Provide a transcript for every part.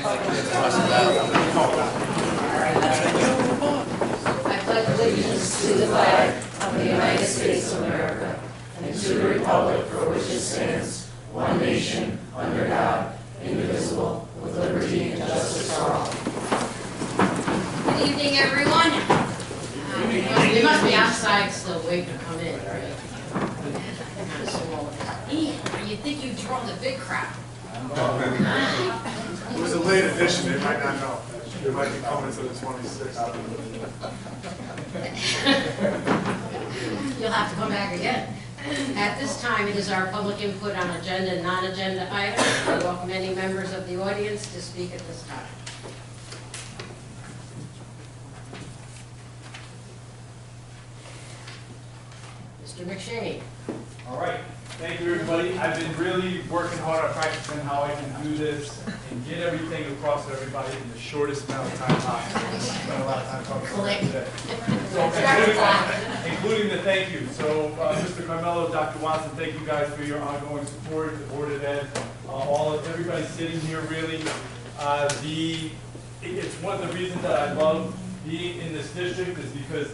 I pledge allegiance to the flag of the United States of America and to the republic for which it stands, one nation, under God, indivisible, with liberty and justice for all. Good evening, everyone. You must be outside still waiting to come in, right? Kind of small. Ian, you think you drove the big crowd? It was a late edition, they might not know. They might be coming to the 26th. You'll have to come back again. At this time, it is our public input on agenda and non-agenda items. I welcome any members of the audience to speak at this time. Mr. McShane. All right, thank you everybody. I've been really working hard on practicing how I can do this and get everything across to everybody in the shortest amount of time possible. Spent a lot of time talking about that today. So, including the thank you. So, Mr. Carmelo, Dr. Watson, thank you guys for your ongoing support, the Board of Ed, everybody sitting here really. It's one of the reasons that I love being in this district is because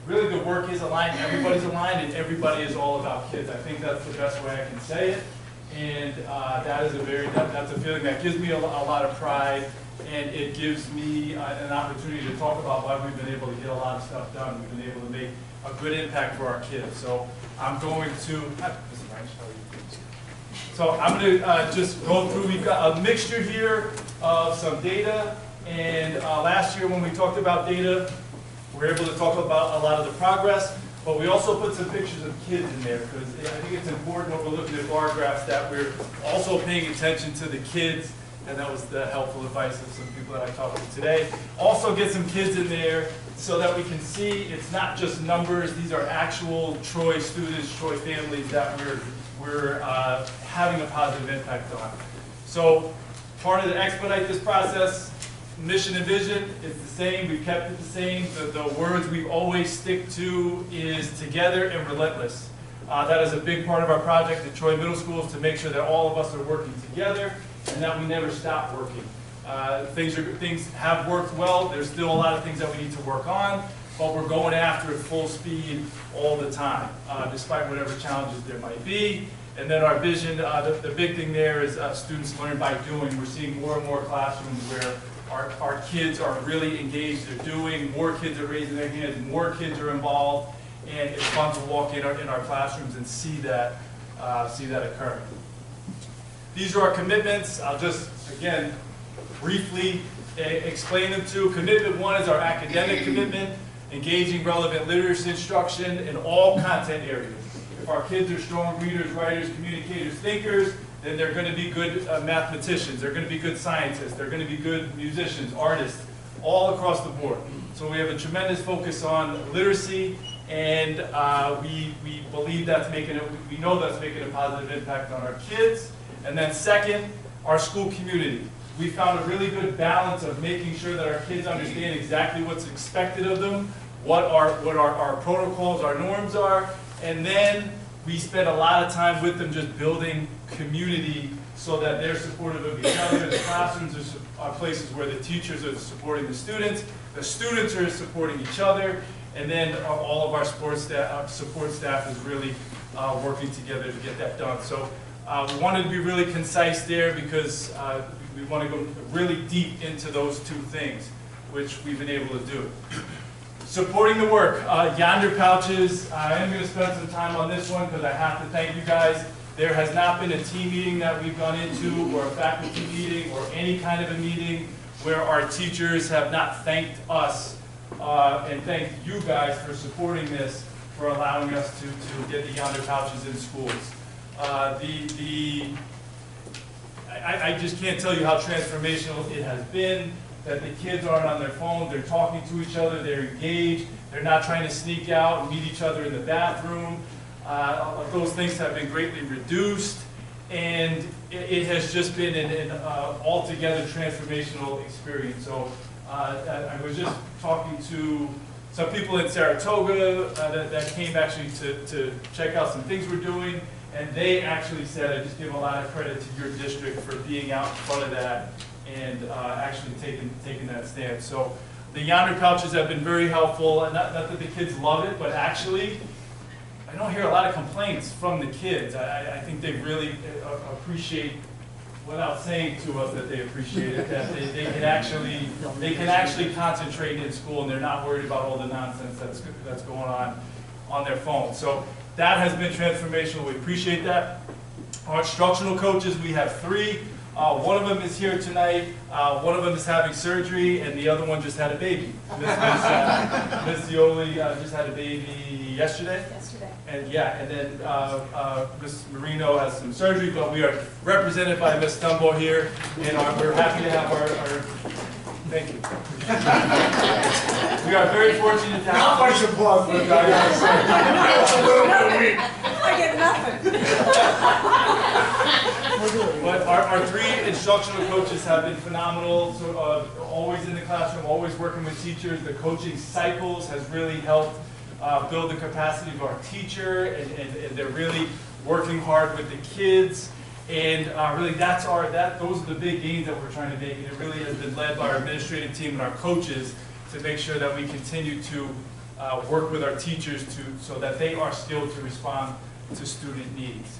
really the work is aligned, everybody's aligned, and everybody is all about kids. I think that's the best way I can say it, and that's a feeling that gives me a lot of pride, and it gives me an opportunity to talk about why we've been able to get a lot of stuff done. We've been able to make a good impact for our kids. So I'm going to, just go through. We've got a mixture here of some data, and last year when we talked about data, we were able to talk about a lot of the progress, but we also put some pictures of kids in there because I think it's important when we're looking at bar graphs that we're also paying attention to the kids, and that was the helpful advice of some people that I talked to today. Also get some kids in there so that we can see it's not just numbers, these are actual Troy students, Troy families that we're having a positive impact on. So part of the expedite this process, mission and vision is the same. We've kept it the same. The words we always stick to is together and relentless. That is a big part of our project at Troy Middle School is to make sure that all of us are working together and that we never stop working. Things have worked well. There's still a lot of things that we need to work on, but we're going after it full speed all the time, despite whatever challenges there might be. And then our vision, the big thing there is students learn by doing. We're seeing more and more classrooms where our kids are really engaged, they're doing, more kids are raising their hands, more kids are involved, and it's fun to walk in our classrooms and see that occur. These are our commitments. I'll just, again, briefly explain them to. Commitment 1 is our academic commitment, engaging relevant literacy instruction in all content areas. If our kids are strong readers, writers, communicators, thinkers, then they're going to be good mathematicians, they're going to be good scientists, they're going to be good musicians, artists, all across the board. So we have a tremendous focus on literacy, and we believe we know that's making a positive impact on our kids. And then second, our school community. We found a really good balance of making sure that our kids understand exactly what's expected of them, what our protocols, our norms are, and then we spend a lot of time with them just building community so that they're supportive of each other. The classrooms are places where the teachers are supporting the students are supporting each other, and then all of our support staff is really working together to get that done. So we wanted to be really concise there because we want to go really deep into those two things, which we've been able to do. Supporting the work, Yonder Pouches, I am going to spend some time on this one because I have to thank you guys. There has not been a team meeting that we've gone into or a faculty meeting or any kind of a meeting where our teachers have not thanked us and thanked you guys for supporting this, for allowing us to get the Yonder Pouches in schools. I just can't tell you how transformational it has been. That the kids aren't on their phone, they're talking to each other, they're engaged, they're not trying to sneak out and meet each other in the bathroom. Those things have been greatly reduced, and it has just been an altogether transformational experience. So I was just talking to some people in Saratoga that came actually to check out some things we're doing, and they actually said, I just give a lot of credit to your district for being out in front of that and actually taking that stand. So the yonder pouches have been very helpful, and not that the kids love it, but actually, I don't hear a lot of complaints from the kids. I think they really appreciate, without saying to us that they appreciate it, that they can actually concentrate in school, and they're not worried about all the nonsense that's going on their phone. So that has been transformational. We appreciate that. Our instructional coaches, we have 3. One of them is here tonight. One of them is having surgery, and the other one just had a baby. Miss Zioli just had a baby yesterday. And then Ms. Marino has some surgery, but we are represented by Ms. Stumbo here, and we're happy to have our thank you. We are very fortunate to have. Not much applause for the guy. That's a little bit weak. I get nothing. But our 3 instructional coaches have been phenomenal. So always in the classroom, always working with teachers. The coaching cycles has really helped build the capacity of our teacher, and they're really working hard with the kids. And really, those are the big gains that we're trying to make. And it really has been led by our administrative team and our coaches to make sure that we continue to work with our teachers so that they are skilled to respond to student needs.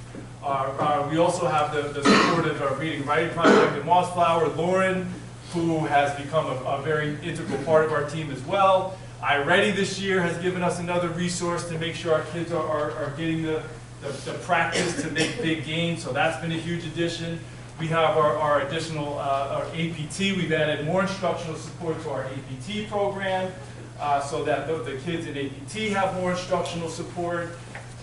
We also have the support of our reading and writing project at Mossflower, Lauren, who has become a very integral part of our team as well. iReady this year has given us another resource to make sure our kids are getting the practice to make big gains, so that's been a huge addition. We have our additional our APT. We've added more instructional support to our APT program so that the kids in APT have more instructional support.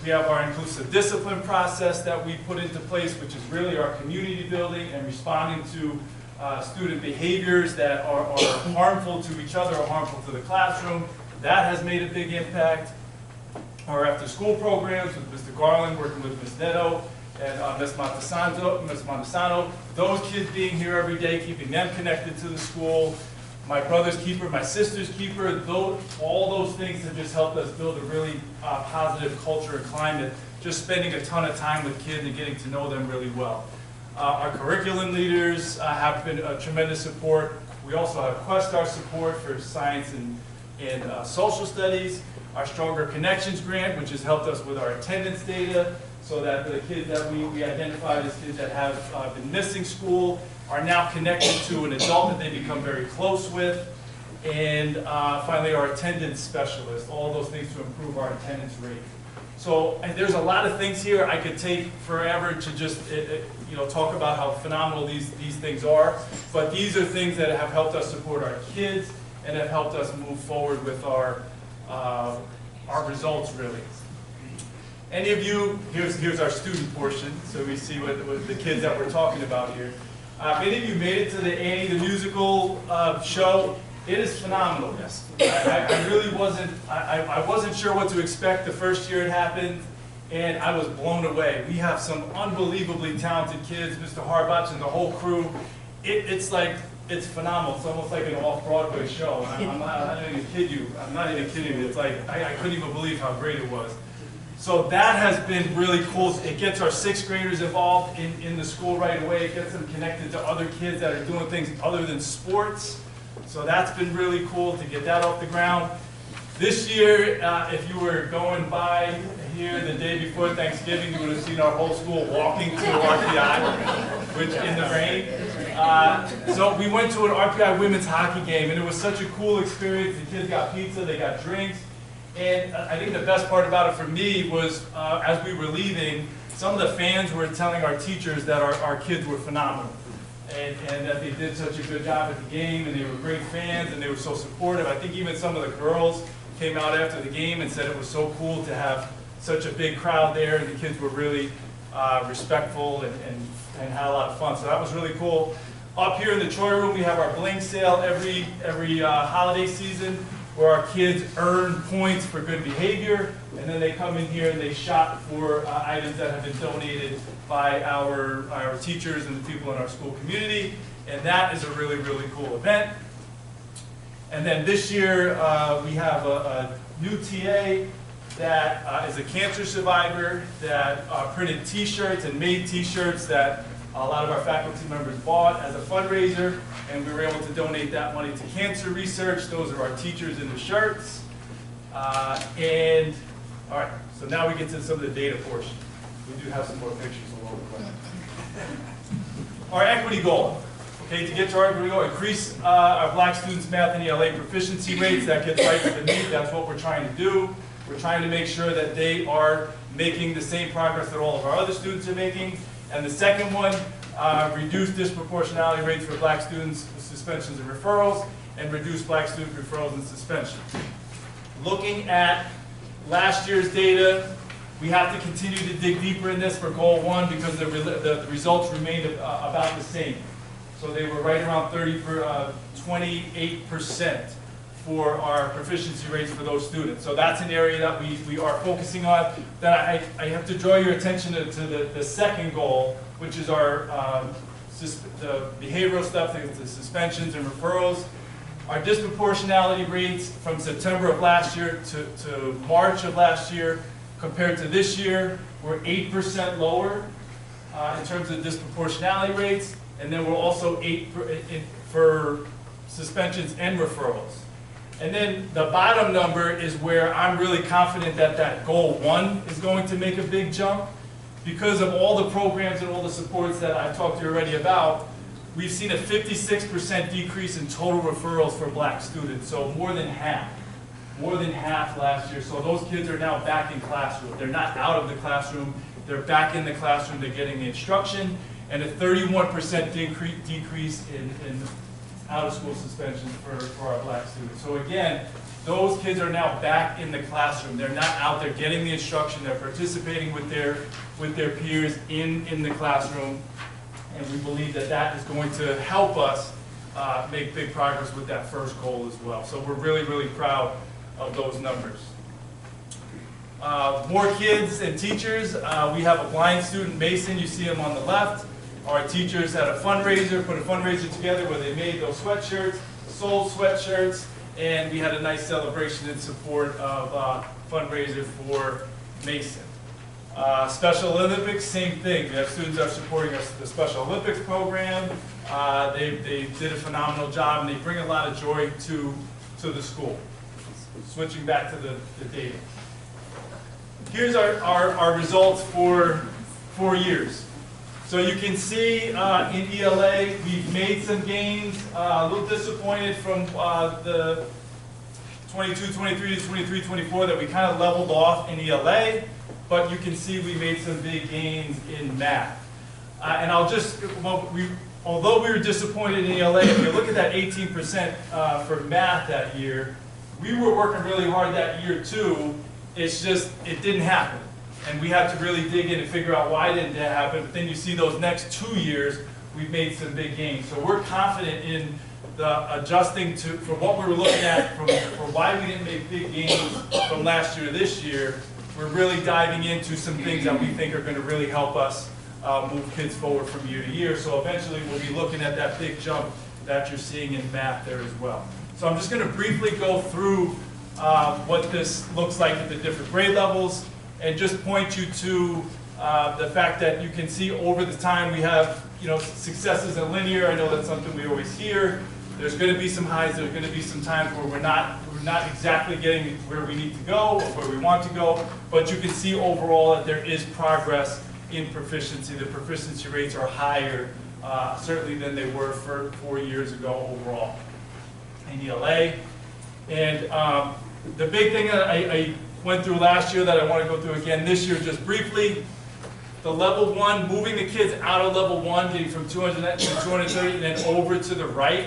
We have our inclusive discipline process that we put into place, which is really our community building and responding to student behaviors that are harmful to each other or harmful to the classroom. That has made a big impact. Our after-school programs with Mr. Garland, working with Ms. Neto and Ms. Montesano. Those kids being here every day, keeping them connected to the school. My brother's keeper, my sister's keeper, all those things have just helped us build a really positive culture and climate, just spending a ton of time with kids and getting to know them really well. Our curriculum leaders have been a tremendous support. We also have Questar support for science and social studies. Our Stronger Connections grant, which has helped us with our attendance data, so that the kids that we identified as kids that have been missing school are now connected to an adult that they become very close with. And finally, our attendance specialist, all those things to improve our attendance rate. So there's a lot of things here. I could take forever to just talk about how phenomenal these things are. But these are things that have helped us support our kids and have helped us move forward with our results, really. Any of you, here's our student portion, so we see what the kids that we're talking about here. Many of you made it to the Annie the Musical show. It is phenomenal. Yes. I really wasn't, I wasn't sure what to expect the first year it happened, and I was blown away. We have some unbelievably talented kids, Mr. Harbach and the whole crew. It's phenomenal. It's almost like an off-Broadway show. I'm not even kid you. I'm not even kidding you. It's like, I couldn't even believe how great it was. So that has been really cool. It gets our 6th graders involved in the school right away. It gets them connected to other kids that are doing things other than sports. So that's been really cool to get that off the ground. This year, if you were going by here the day before Thanksgiving, you would have seen our whole school walking to RPI, which in the rain. So we went to an RPI women's hockey game, and it was such a cool experience. The kids got pizza, they got drinks. And I think the best part about it for me was, as we were leaving, some of the fans were telling our teachers that our kids were phenomenal. And that they did such a good job at the game, and they were great fans, and they were so supportive. I think even some of the girls came out after the game and said it was so cool to have such a big crowd there, and the kids were really respectful and had a lot of fun. So that was really cool. Up here in the Troy room, we have our bling sale every holiday season, where our kids earn points for good behavior, and then they come in here and they shop for items that have been donated by our teachers and the people in our school community, and that is a really, really cool event. And then this year, we have a new TA that is a cancer survivor that printed t-shirts and made t-shirts that a lot of our faculty members bought as a fundraiser, and we were able to donate that money to cancer research. Those are our teachers in the shirts. And all right, so now we get to some of the data portion. We do have some more pictures along the way. Our equity goal. Okay, to get to our equity goal, increase our black students' math and ELA proficiency rates. That gets right to the meat. That's what we're trying to do. We're trying to make sure that they are making the same progress that all of our other students are making. And the second one, reduce disproportionality rates for black students, suspensions and referrals, and reduce black student referrals and suspensions. Looking at last year's data, we have to continue to dig deeper in this for goal 1 because the results remained about the same. So they were right around 28% for our proficiency rates for those students. So that's an area that we are focusing on. Then I have to draw your attention to the second goal, which is our the behavioral stuff, the suspensions and referrals. Our disproportionality rates from September of last year to March of last year compared to this year were 8% lower in terms of disproportionality rates. And then we're also 8 for suspensions and referrals. And then the bottom number is where I'm really confident that goal 1 is going to make a big jump. Because of all the programs and all the supports that I've talked to you already about, we've seen a 56% decrease in total referrals for black students. So more than half last year. So those kids are now back in classroom. They're not out of the classroom. They're back in the classroom. They're getting the instruction. And a 31% decrease in out-of-school suspensions for our black students. So again, those kids are now back in the classroom. They're not out there getting the instruction. They're participating with their peers in the classroom. And we believe that is going to help us make big progress with that first goal as well. So we're really, really proud of those numbers. More kids and teachers. We have a blind student, Mason. You see him on the left. Our teachers had a fundraiser, put a fundraiser together where they made those sweatshirts, sold sweatshirts, and we had a nice celebration in support of fundraiser for Mason. Special Olympics, same thing. We have students that are supporting the Special Olympics program. They did a phenomenal job, and they bring a lot of joy to the school. Switching back to the data. Here's our results for 4 years. So you can see in ELA, we've made some gains. A little disappointed from the 22-23 to 23-24 that we kind of leveled off in ELA, but you can see we made some big gains in math. And although we were disappointed in ELA, if you look at that 18% for math that year, we were working really hard that year too. It's just, it didn't happen. And we had to really dig in and figure out why didn't that happen. But then you see those next 2 years, we've made some big gains. So we're confident in the adjusting for what we were looking at for why we didn't make big gains from last year to this year. We're really diving into some things that we think are going to really help us move kids forward from year to year. So eventually we'll be looking at that big jump that you're seeing in math there as well. So I'm just going to briefly go through what this looks like at the different grade levels, and just point you to the fact that you can see over the time we have, successes in linear. I know that's something we always hear. There's going to be some highs. There's going to be some times where we're not exactly getting where we need to go or where we want to go. But you can see overall that there is progress in proficiency. The proficiency rates are higher, certainly than they were 4 years ago overall in ELA. And the big thing that I went through last year that I want to go through again this year just briefly, the level 1, moving the kids out of level 1, getting from 200 to 230 and then over to the right.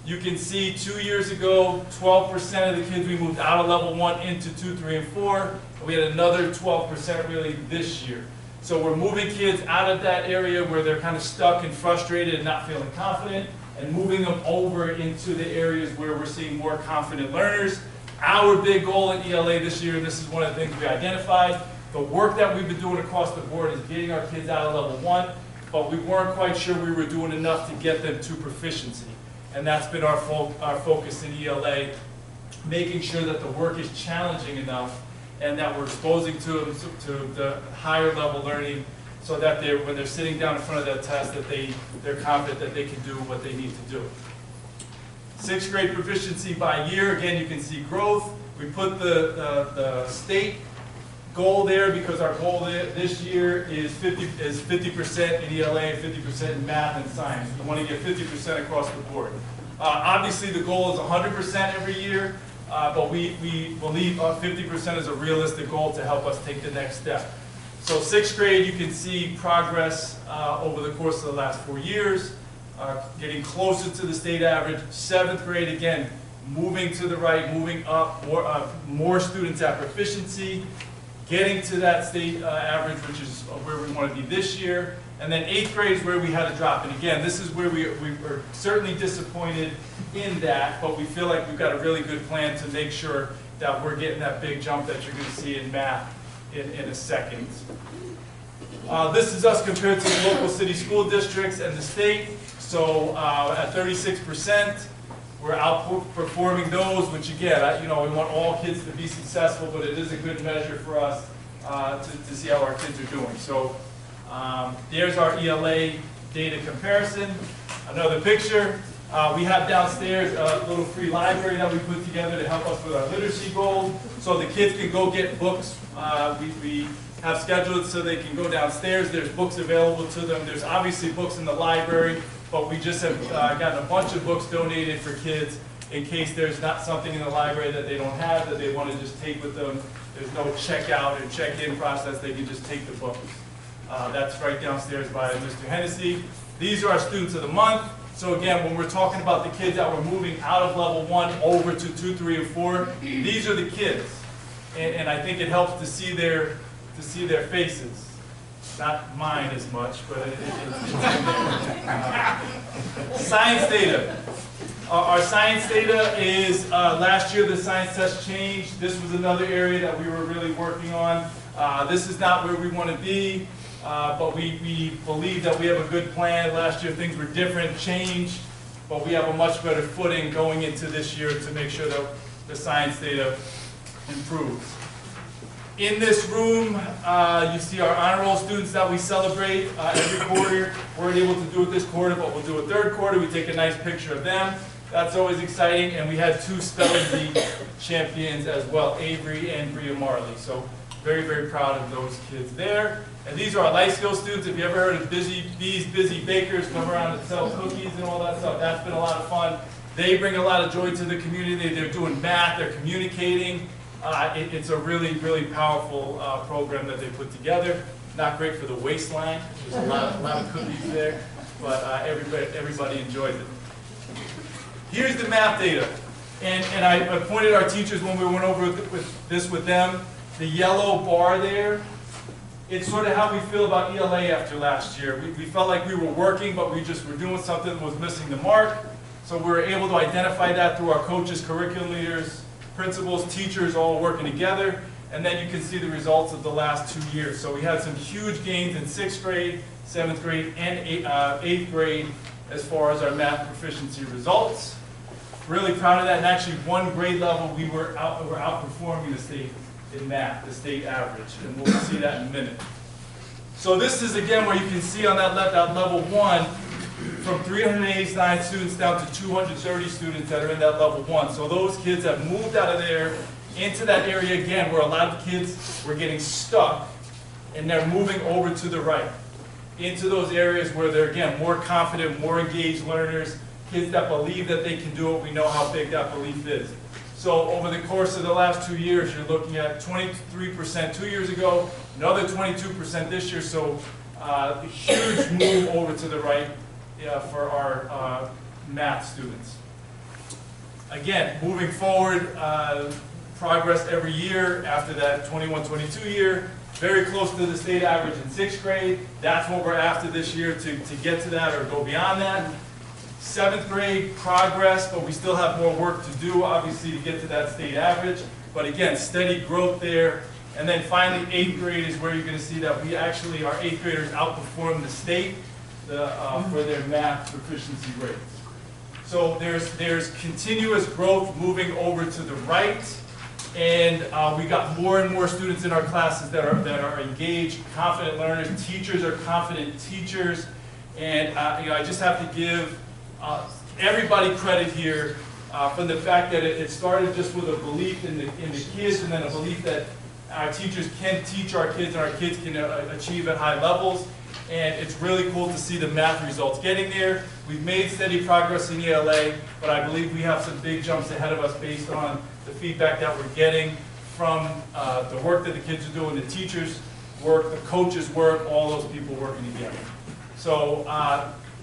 You can see 2 years ago, 12% of the kids we moved out of level 1 into 2, 3, and 4. We had another 12% really this year. So we're moving kids out of that area where they're kind of stuck and frustrated and not feeling confident, and moving them over into the areas where we're seeing more confident learners. Our big goal in ELA this year, and this is one of the things we identified, the work that we've been doing across the board is getting our kids out of level 1, but we weren't quite sure we were doing enough to get them to proficiency. And that's been our focus in ELA, making sure that the work is challenging enough and that we're exposing to them to the higher level learning so that when they're sitting down in front of that test, that they're confident that they can do what they need to do. 6th grade proficiency by year, again, you can see growth. We put the state goal there because our goal this year is 50% in ELA and 50% in math and science. We want to get 50% across the board. Obviously, the goal is 100% every year, but we believe 50% is a realistic goal to help us take the next step. So 6th grade, you can see progress over the course of the last 4 years, getting closer to the state average. 7th grade, again, moving to the right, moving up, more students at proficiency, getting to that state average, which is where we want to be this year. And then 8th grade is where we had a drop. And again, this is where we were certainly disappointed in that, but we feel like we've got a really good plan to make sure that we're getting that big jump that you're going to see in math in a second. This is us compared to the local city school districts and the state. So at 36%, we're outperforming those, which again, we want all kids to be successful, but it is a good measure for us to see how our kids are doing. So there's our ELA data comparison. Another picture. We have downstairs a little free library that we put together to help us with our literacy goals. So the kids can go get books. We have scheduled so they can go downstairs. There's books available to them. There's obviously books in the library, but we just have gotten a bunch of books donated for kids in case there's not something in the library that they don't have that they want to just take with them. There's no checkout or check-in process. They can just take the books. That's right downstairs by Mr. Hennessy. These are our students of the month. So again, when we're talking about the kids that we're moving out of level 1 over to 2, 3, and 4, these are the kids. And I think it helps to see their faces. Not mine as much, but science data. Our science data is, last year the science test changed. This was another area that we were really working on. This is not where we want to be, but we believe that we have a good plan. Last year things were different, changed, but we have a much better footing going into this year to make sure that the science data improves. In this room, you see our honor roll students that we celebrate every quarter. We weren't able to do it this quarter, but we'll do a third quarter. We take a nice picture of them. That's always exciting. And we had 2 spelling bee champions as well, Avery and Bria Marley. So very, very proud of those kids there. And these are our life skills students. If you ever heard of busy bees, busy bakers, come around and sell cookies and all that stuff, that's been a lot of fun. They bring a lot of joy to the community. They're doing math, they're communicating. It's a really, really powerful program that they put together. Not great for the waistline. There's a lot of cookies there, but everybody enjoys it. Here's the math data. And I pointed our teachers when we went over this with them. The yellow bar there, it's sort of how we feel about ELA after last year. We felt like we were working, but we just were doing something that was missing the mark. So we were able to identify that through our coaches, curriculum leaders, principals, teachers all working together. And then you can see the results of the last 2 years. So we had some huge gains in 6th grade, 7th grade, and 8th grade as far as our math proficiency results. Really proud of that. And actually, one grade level, we were outperforming the state in math, the state average. And we'll see that in a minute. So this is, again, where you can see on that left, at level 1, from 389 students down to 230 students that are in that level 1. So those kids have moved out of there into that area again where a lot of kids were getting stuck, and they're moving over to the right into those areas where they're, again, more confident, more engaged learners, kids that believe that they can do it. We know how big that belief is. So over the course of the last 2 years, you're looking at 23% 2 years ago, another 22% this year. So a huge move over to the right for our math students. Again, moving forward, progress every year after that 21-22 year, very close to the state average in 6th grade. That's what we're after this year to get to that or go beyond that. 7th grade, progress, but we still have more work to do, obviously, to get to that state average. But again, steady growth there. And then finally, 8th grade is where you're going to see that we actually, our 8th graders outperform the state for their math proficiency rates. So there's continuous growth moving over to the right. And we got more and more students in our classes that are engaged, confident learners. Teachers are confident teachers. And you know, I just have to give everybody credit here from the fact that it started just with a belief in the kids, and then a belief that our teachers can teach our kids and our kids can achieve at high levels. And it's really cool to see the math results getting there. We've made steady progress in ELA, but I believe we have some big jumps ahead of us based on the feedback that we're getting from the work that the kids are doing, the teachers' work, the coaches' work, all those people working together. So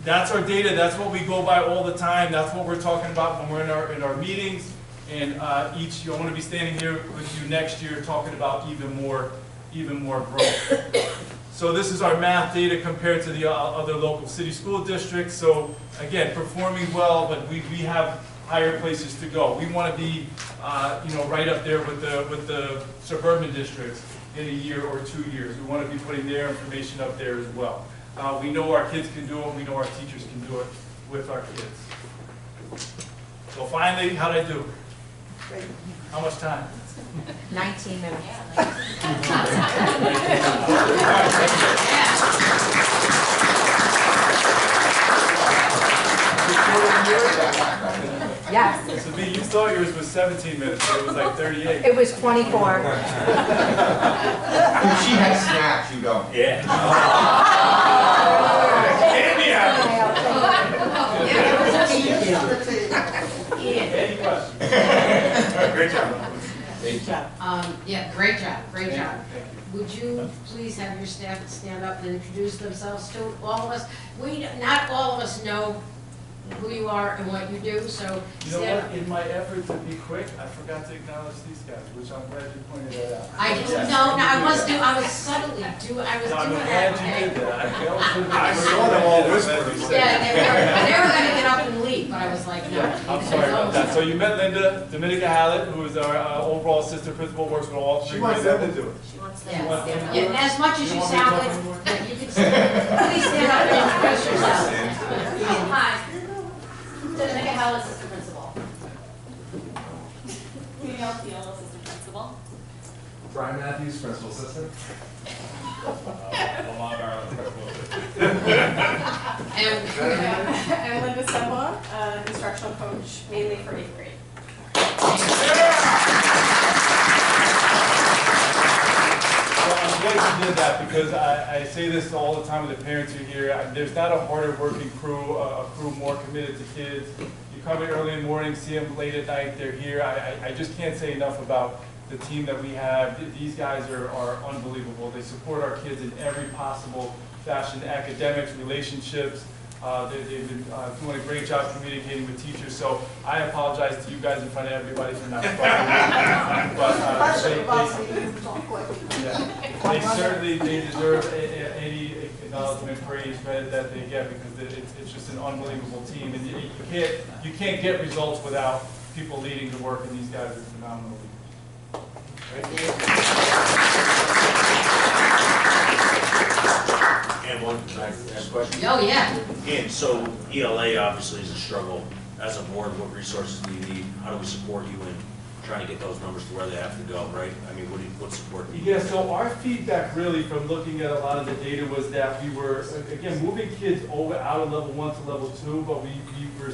that's our data. That's what we go by all the time. That's what we're talking about when we're in our meetings. And I'm going to be standing here with you next year talking about even more growth. So this is our math data compared to the other local city school districts. So again, performing well, but we have higher places to go. We want to be, you know, right up there with the suburban districts in a year or 2 years. We want to be putting their information up there as well. We know our kids can do it. We know our teachers can do it with our kids. So finally, how did I do? Great. How much time? 19 minutes. Yes. So B, you thought yours was 17 minutes, but it was like 38. It was 24. If she has snacks, you don't. Yeah. Any questions? Great job. Yeah, great job, great job. Thank you. Would you please have your staff stand up and introduce themselves to all of us? Not all of us know who you are and what you do, so You know stand what? In my effort to be quick, I forgot to acknowledge these guys, which I'm glad you pointed that out. I was subtly doing, I was No, I'm doing glad that, you did okay? that. I saw them all whispering. Yeah, they were gonna get up and leave, but I was like, no. I'm sorry about that. So you met Linda Dominica Hallett, who is our overall assistant principal, works with all She three. wants them to do it. Yeah, yeah, and as much as you sound like, yeah, you can stand, please stand up and introduce yourself. Hi. Dominica Howell, assistant principal. Muriel Field, assistant principal. Brian Matthews, principal assistant. And Linda Semba, instructional coach, mainly for 8th grade. Well, I'm glad you did that because I say this all the time with the parents who are here. There's not a harder working crew, a crew more committed to kids. You come in early in the morning, see them late at night, they're here. I just can't say enough about the team that we have. These guys are unbelievable. They support our kids in every possible fashion, academics, relationships. They've been doing a great job communicating with teachers, so I apologize to you guys in front of everybody for not they certainly deserve any acknowledgement, praise, credit that they get because it's just an unbelievable team, and you can't get results without people leading the work, and these guys are phenomenal. And one, can I ask a question? Oh, yeah. And so ELA obviously is a struggle. As a board, what resources do you need? How do we support you in trying to get those numbers to where they have to go, right? I mean, what support do you need? Yeah, so our feedback really from looking at a lot of the data was that we were, again, moving kids over out of level 1 to level 2, but we were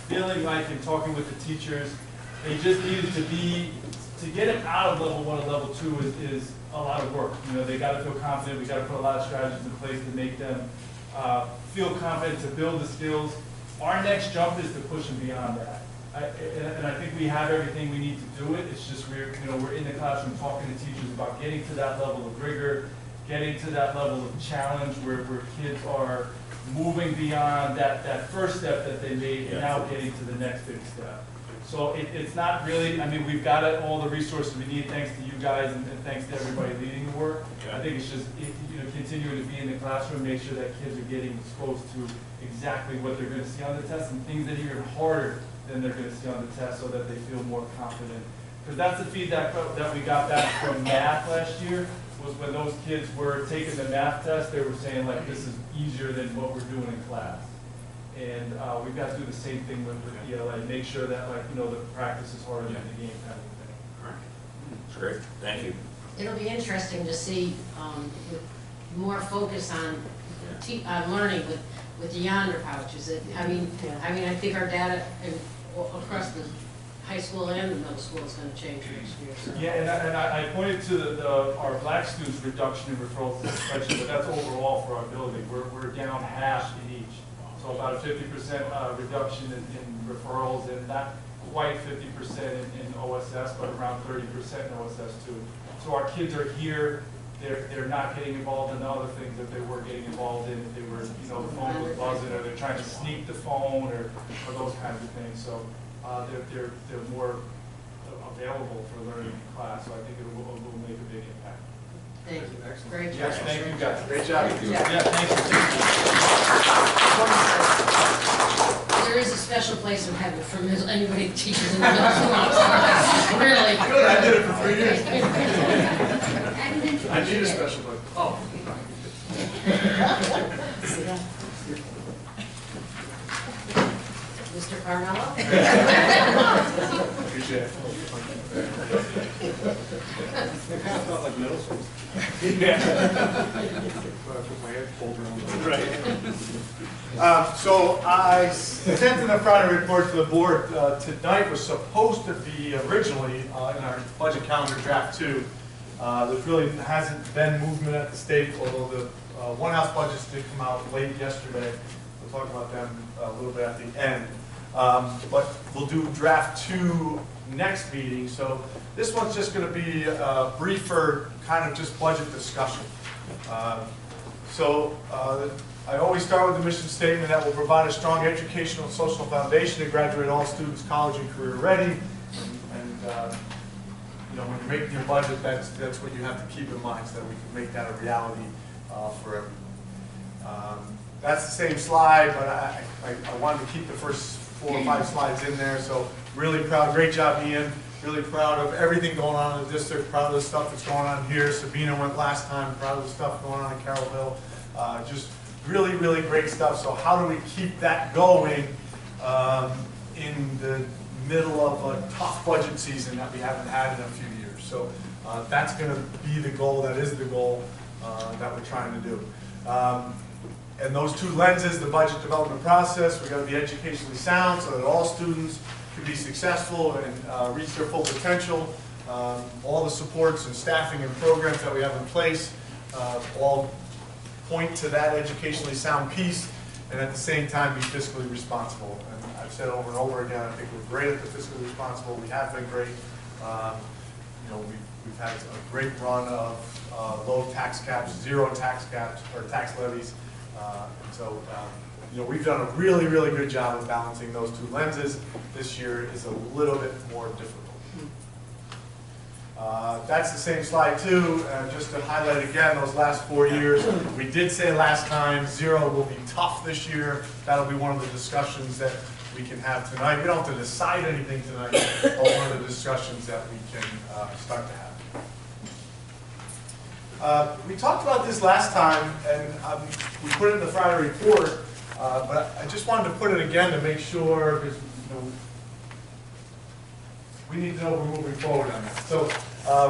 feeling like in talking with the teachers, they just needed to get them out of level 1 to level 2 is a lot of work. You know, they got to feel confident. We got to put a lot of strategies in place to make them feel confident, to build the skills. Our next jump is to push them beyond that. And I think we have everything we need to do it. It's just we're in the classroom talking to teachers about getting to that level of rigor, getting to that level of challenge where kids are moving beyond that first step that they made and now getting to the next big step. So it's not really, I mean, we've got all the resources we need thanks to you guys and thanks to everybody leading the work. I think it's just continuing to be in the classroom, make sure that kids are getting exposed to exactly what they're going to see on the test and things that are even harder than they're going to see on the test so that they feel more confident. Because that's the feedback that we got back from math last year, was when those kids were taking the math test, they were saying like, this is easier than what we're doing in class. And we've got to do the same thing with ELA, make sure that the practice is harder than the game kind of thing. That's great, thank you. It'll be interesting to see with more focus on learning with the yonder pouches. I mean, I think our data across the high school and the middle school is going to change next year. So. Yeah, and I pointed to our black students reduction in referrals to inspection, but that's overall for our building. We're down half in each. So about a 50% reduction in referrals, and not quite 50% in OSS, but around 30% in OSS too. So our kids are here. They're not getting involved in the other things that they were getting involved in. They were, the phone was buzzing, or they're trying to sneak the phone, or those kinds of things. So they're more available for learning in class. So I think it will make a big impact. Thank you. Excellent. Great job. Yes, thank you guys. Great job. Yeah, thank you. There is a special place in heaven for anybody that teaches in the middle school. Really. Good, I did it for 3 years. I I need a special book. Oh. Mr. Carmelo? Appreciate it. It kind of felt like middle school. Yeah. I put my head pulled around. Right. So I sent in a Friday report to the board. Tonight was supposed to be originally in our budget calendar draft 2. There really hasn't been movement at the state, although the one-house budgets did come out late yesterday. We'll talk about them a little bit at the end. But we'll do draft 2 next meeting. So this one's just going to be a briefer kind of just budget discussion. I always start with the mission statement that will provide a strong educational and social foundation to graduate all students college and career ready. And when you're making your budget, that's what you have to keep in mind, so that we can make that a reality for everyone. That's the same slide, but I wanted to keep the first 4 or 5 slides in there. So really proud, great job, Ian. Really proud of everything going on in the district. Proud of the stuff that's going on here. Sabina went last time. Proud of the stuff going on in Carrollville. Just really, really great stuff. So how do we keep that going in the middle of a tough budget season that we haven't had in a few years? So that's going to be the goal. That is the goal that we're trying to do. And those 2 lenses, the budget development process, we've got to be educationally sound so that all students can be successful and reach their full potential. All the supports and staffing and programs that we have in place all point to that educationally sound piece, and at the same time be fiscally responsible. And I've said over and over again, I think we're great at the fiscally responsible. We have been great. We've had a great run of low tax caps, 0 tax caps or tax levies. We've done a really, really good job of balancing those 2 lenses. This year is a little bit more difficult. That's the same slide too, just to highlight again those last 4 years. We did say last time 0 will be tough this year. That'll be one of the discussions that we can have tonight. We don't have to decide anything tonight, but one of the discussions that we can start to have. We talked about this last time, and we put it in the Friday report, but I just wanted to put it again to make sure, because we need to know we're moving forward on that. So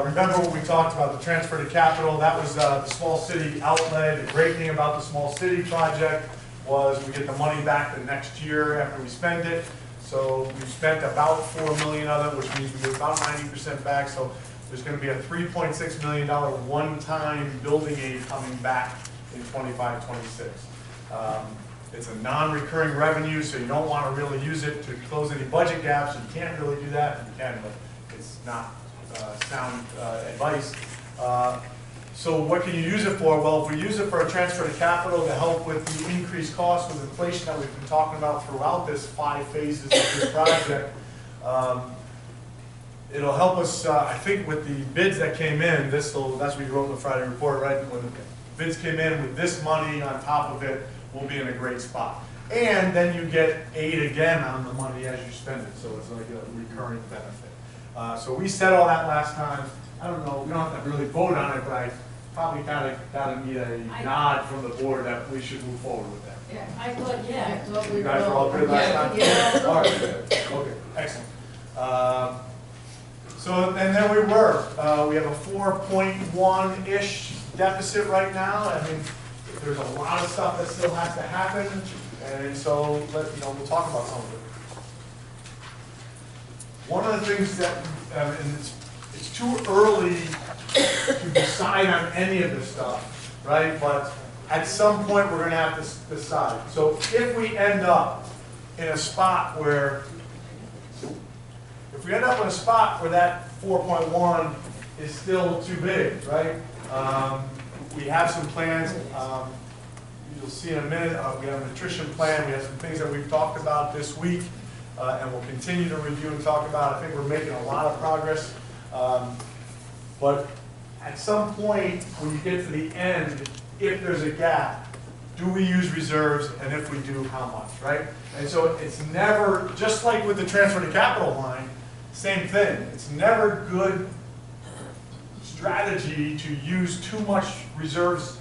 remember when we talked about the transfer to capital, that was the small city outlay. The great thing about the small city project was we get the money back the next year after we spend it. So we've spent about $4 million of it, which means we get about 90% back. So there's going to be a $3.6 million one-time building aid coming back in 25-26. It's a non-recurring revenue, so you don't want to really use it to close any budget gaps. You can't really do that. You can, but it's not sound advice. So what can you use it for? Well, if we use it for a transfer to capital to help with the increased cost with inflation that we've been talking about throughout this 5 phases of this project, it'll help us, I think, with the bids that came in. That's what we wrote in the Friday report, right? When the bids came in with this money on top of it, we'll be in a great spot. And then you get aid again on the money as you spend it, so it's like a recurring benefit. So we said all that last time. I don't know, we don't have to really vote on it, but I probably kind of need a nod from the board that we should move forward with that. Yeah, I thought we You were. guys were all good last time? Yeah. All right, okay, excellent. And then we were. We have a 4.1-ish deficit right now. I mean, there's a lot of stuff that still has to happen, and so we'll talk about some of it. One of the things that, and it's too early to decide on any of this stuff, right? But at some point, we're going to have to decide. So if we end up in a spot where, that 4.1 is still too big, right? We have some plans. You'll see in a minute. We have an attrition plan. We have some things that we've talked about this week, and we'll continue to review and talk about. I think we're making a lot of progress. But at some point, when you get to the end, if there's a gap, do we use reserves, and if we do, how much, right? And so it's never, just like with the transfer to capital line, same thing. It's never good strategy to use too much reserves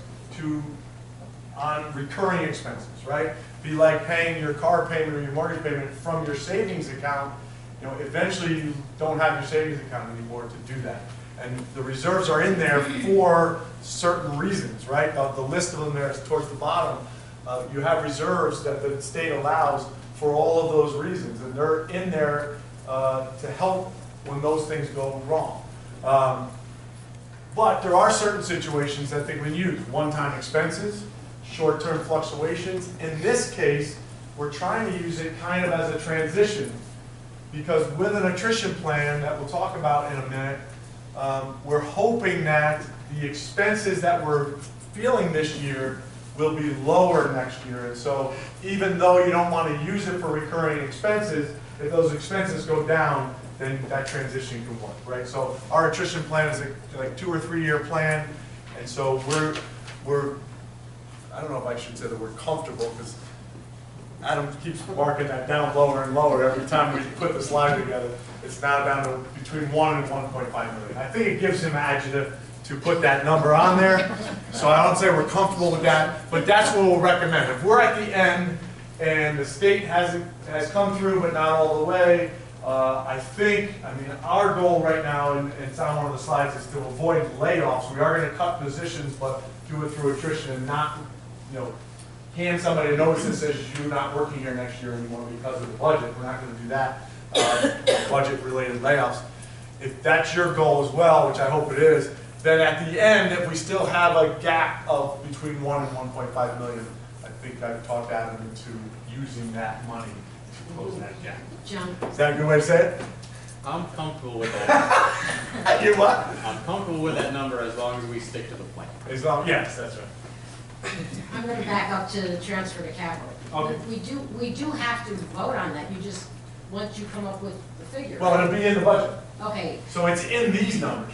on recurring expenses, right? Be like paying your car payment or your mortgage payment from your savings account. Eventually you don't have your savings account anymore to do that. And the reserves are in there for certain reasons, right? The list of them there is towards the bottom. You have reserves that the state allows for all of those reasons, and they're in there to help when those things go wrong. But there are certain situations that they can use. One-time expenses, short-term fluctuations. In this case, we're trying to use it kind of as a transition, because with an attrition plan that we'll talk about in a minute, we're hoping that the expenses that we're feeling this year will be lower next year. And so even though you don't want to use it for recurring expenses, if those expenses go down, then that transition can work, right? So our attrition plan is like 2 or 3 year plan, and so we're I don't know if I should say that we're comfortable, because Adam keeps marking that down lower and lower every time we put the slide together. It's now down to between 1 and 1.5 million. I think it gives him adjective to put that number on there. So I don't say we're comfortable with that, but that's what we'll recommend. If we're at the end and the state has come through but not all the way, I mean, our goal right now, and it's on one of the slides, is to avoid layoffs. We are going to cut positions, but do it through attrition and not, hand somebody a notice that says you're not working here next year anymore because of the budget. We're not going to do that. Budget-related layoffs. If that's your goal as well, which I hope it is, then at the end, if we still have a gap of between 1 and 1.5 million, I think I've talked Adam into using that money to close that gap. John. Is that a good way to say it? I'm comfortable with that. You what? I'm comfortable with that number as long as we stick to the plan. As long, yes, that's right. I'm going to back up to the transfer to capital. Okay. We do have to vote on that. You just, once you come up with the figure. Well, it'll be in the budget. Okay, So it's in these numbers.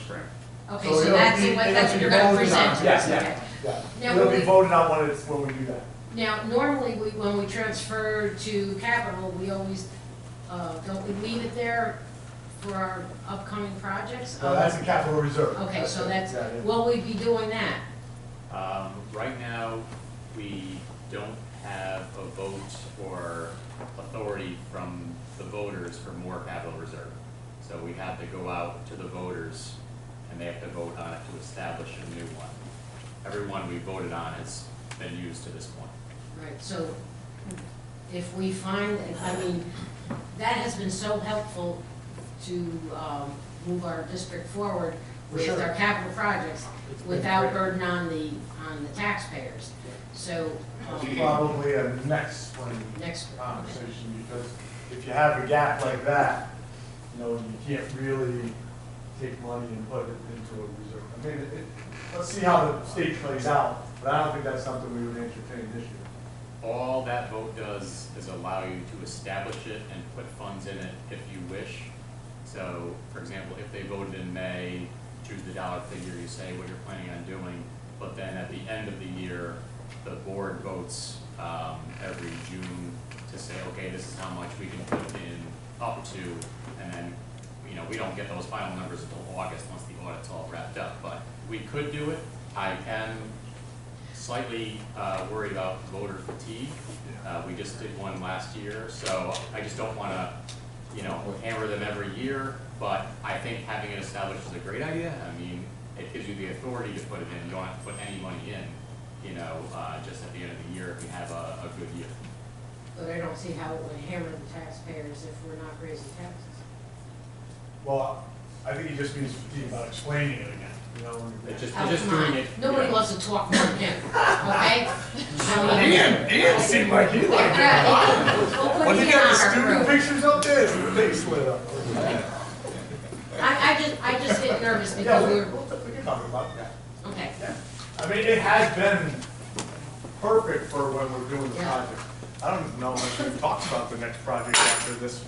okay, So so it'll that's be- what it'll be you're going to voted on. present to us, Yeah, okay. yeah. Now, It'll when be we- voted on when we do that. Now, normally, when we transfer to capital, we always, don't we leave it there for our upcoming projects? Well, that's a capital reserve. Okay, so that's, Yeah, yeah. will we be doing that? Right now, we don't have a vote or authority from the voters for more capital reserve. So we have to go out to the voters, and they have to vote on it to establish a new one. Every one we voted on has been used to this point. Right, so if we find, I mean, that has been so helpful to move our district forward with sure. our capital projects It's been without great. burden on the taxpayers. So, That's probably a next spring next, conversation, because if you have a gap like that, you can't really take money and put it into a reserve. I mean, let's see how the state plays out, but I don't think that's something we would entertain this year. All that vote does is allow you to establish it and put funds in it if you wish. So, for example, if they voted in May, choose the dollar figure, you say what you're planning on doing, but then at the end of the year, the board votes every June to say, okay, this is how much we can put in up to, and then, we don't get those final numbers until August once the audit's all wrapped up, but we could do it. I am slightly worried about voter fatigue. We just did one last year, so I just don't want to, hammer them every year, but I think having it established is a great idea. I mean, it gives you the authority to put it in. You don't have to put any money in, just at the end of the year if you have a good year. But I don't see how it would hammer the taxpayers if we're not raising taxes. Well, I think he just needs to be about explaining it again, It's just, Oh, you're just come doing on. it. Nobody wants to talk more than him, okay? Ian seemed like he liked it a lot. We'll put When you Ian get the on our student crew. pictures up there, his face lit up. I just get nervous Yeah, because we can talk about that. okay. I mean, it has been perfect for when we're doing the Yeah. project. I don't even know if we've talked about the next project after this.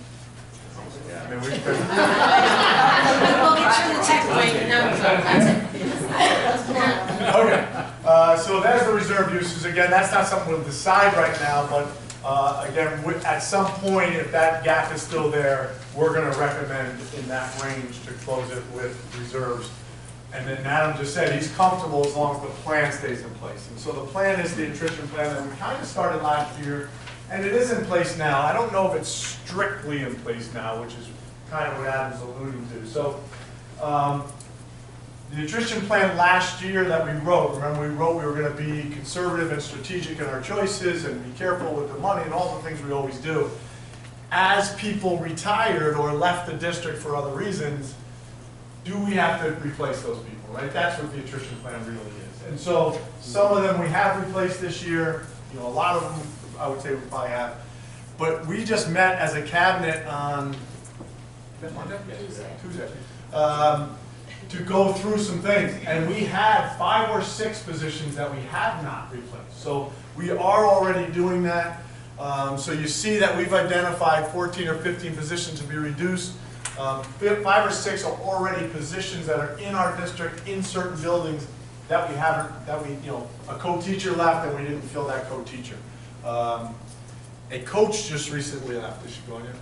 I mean, we've been. We'll get you the text right now, that's it. Okay, so there's the reserve uses. Again, that's not something we'll decide right now, but again, at some point, if that gap is still there, we're gonna recommend in that range to close it with reserves. And then Adam just said he's comfortable as long as the plan stays in place. And so the plan is the attrition plan that we kind of started last year, and it is in place now. I don't know if it's strictly in place now, which is kind of what Adam's alluding to. So the attrition plan last year that we wrote, remember we wrote we were going to be conservative and strategic in our choices and be careful with the money and all the things we always do. As people retired or left the district for other reasons, do we have to replace those people, right? That's what the attrition plan really is. And so some of them we have replaced this year, a lot of them I would say we probably have. But we just met as a cabinet on Tuesday. To go through some things. And we had 5 or 6 positions that we have not replaced. So we are already doing that. So you see that we've identified 14 or 15 positions to be reduced. 5 or 6 are already positions that are in our district, in certain buildings that we haven't, a co-teacher left and we didn't fill that co-teacher. A coach just recently left. Is she going in?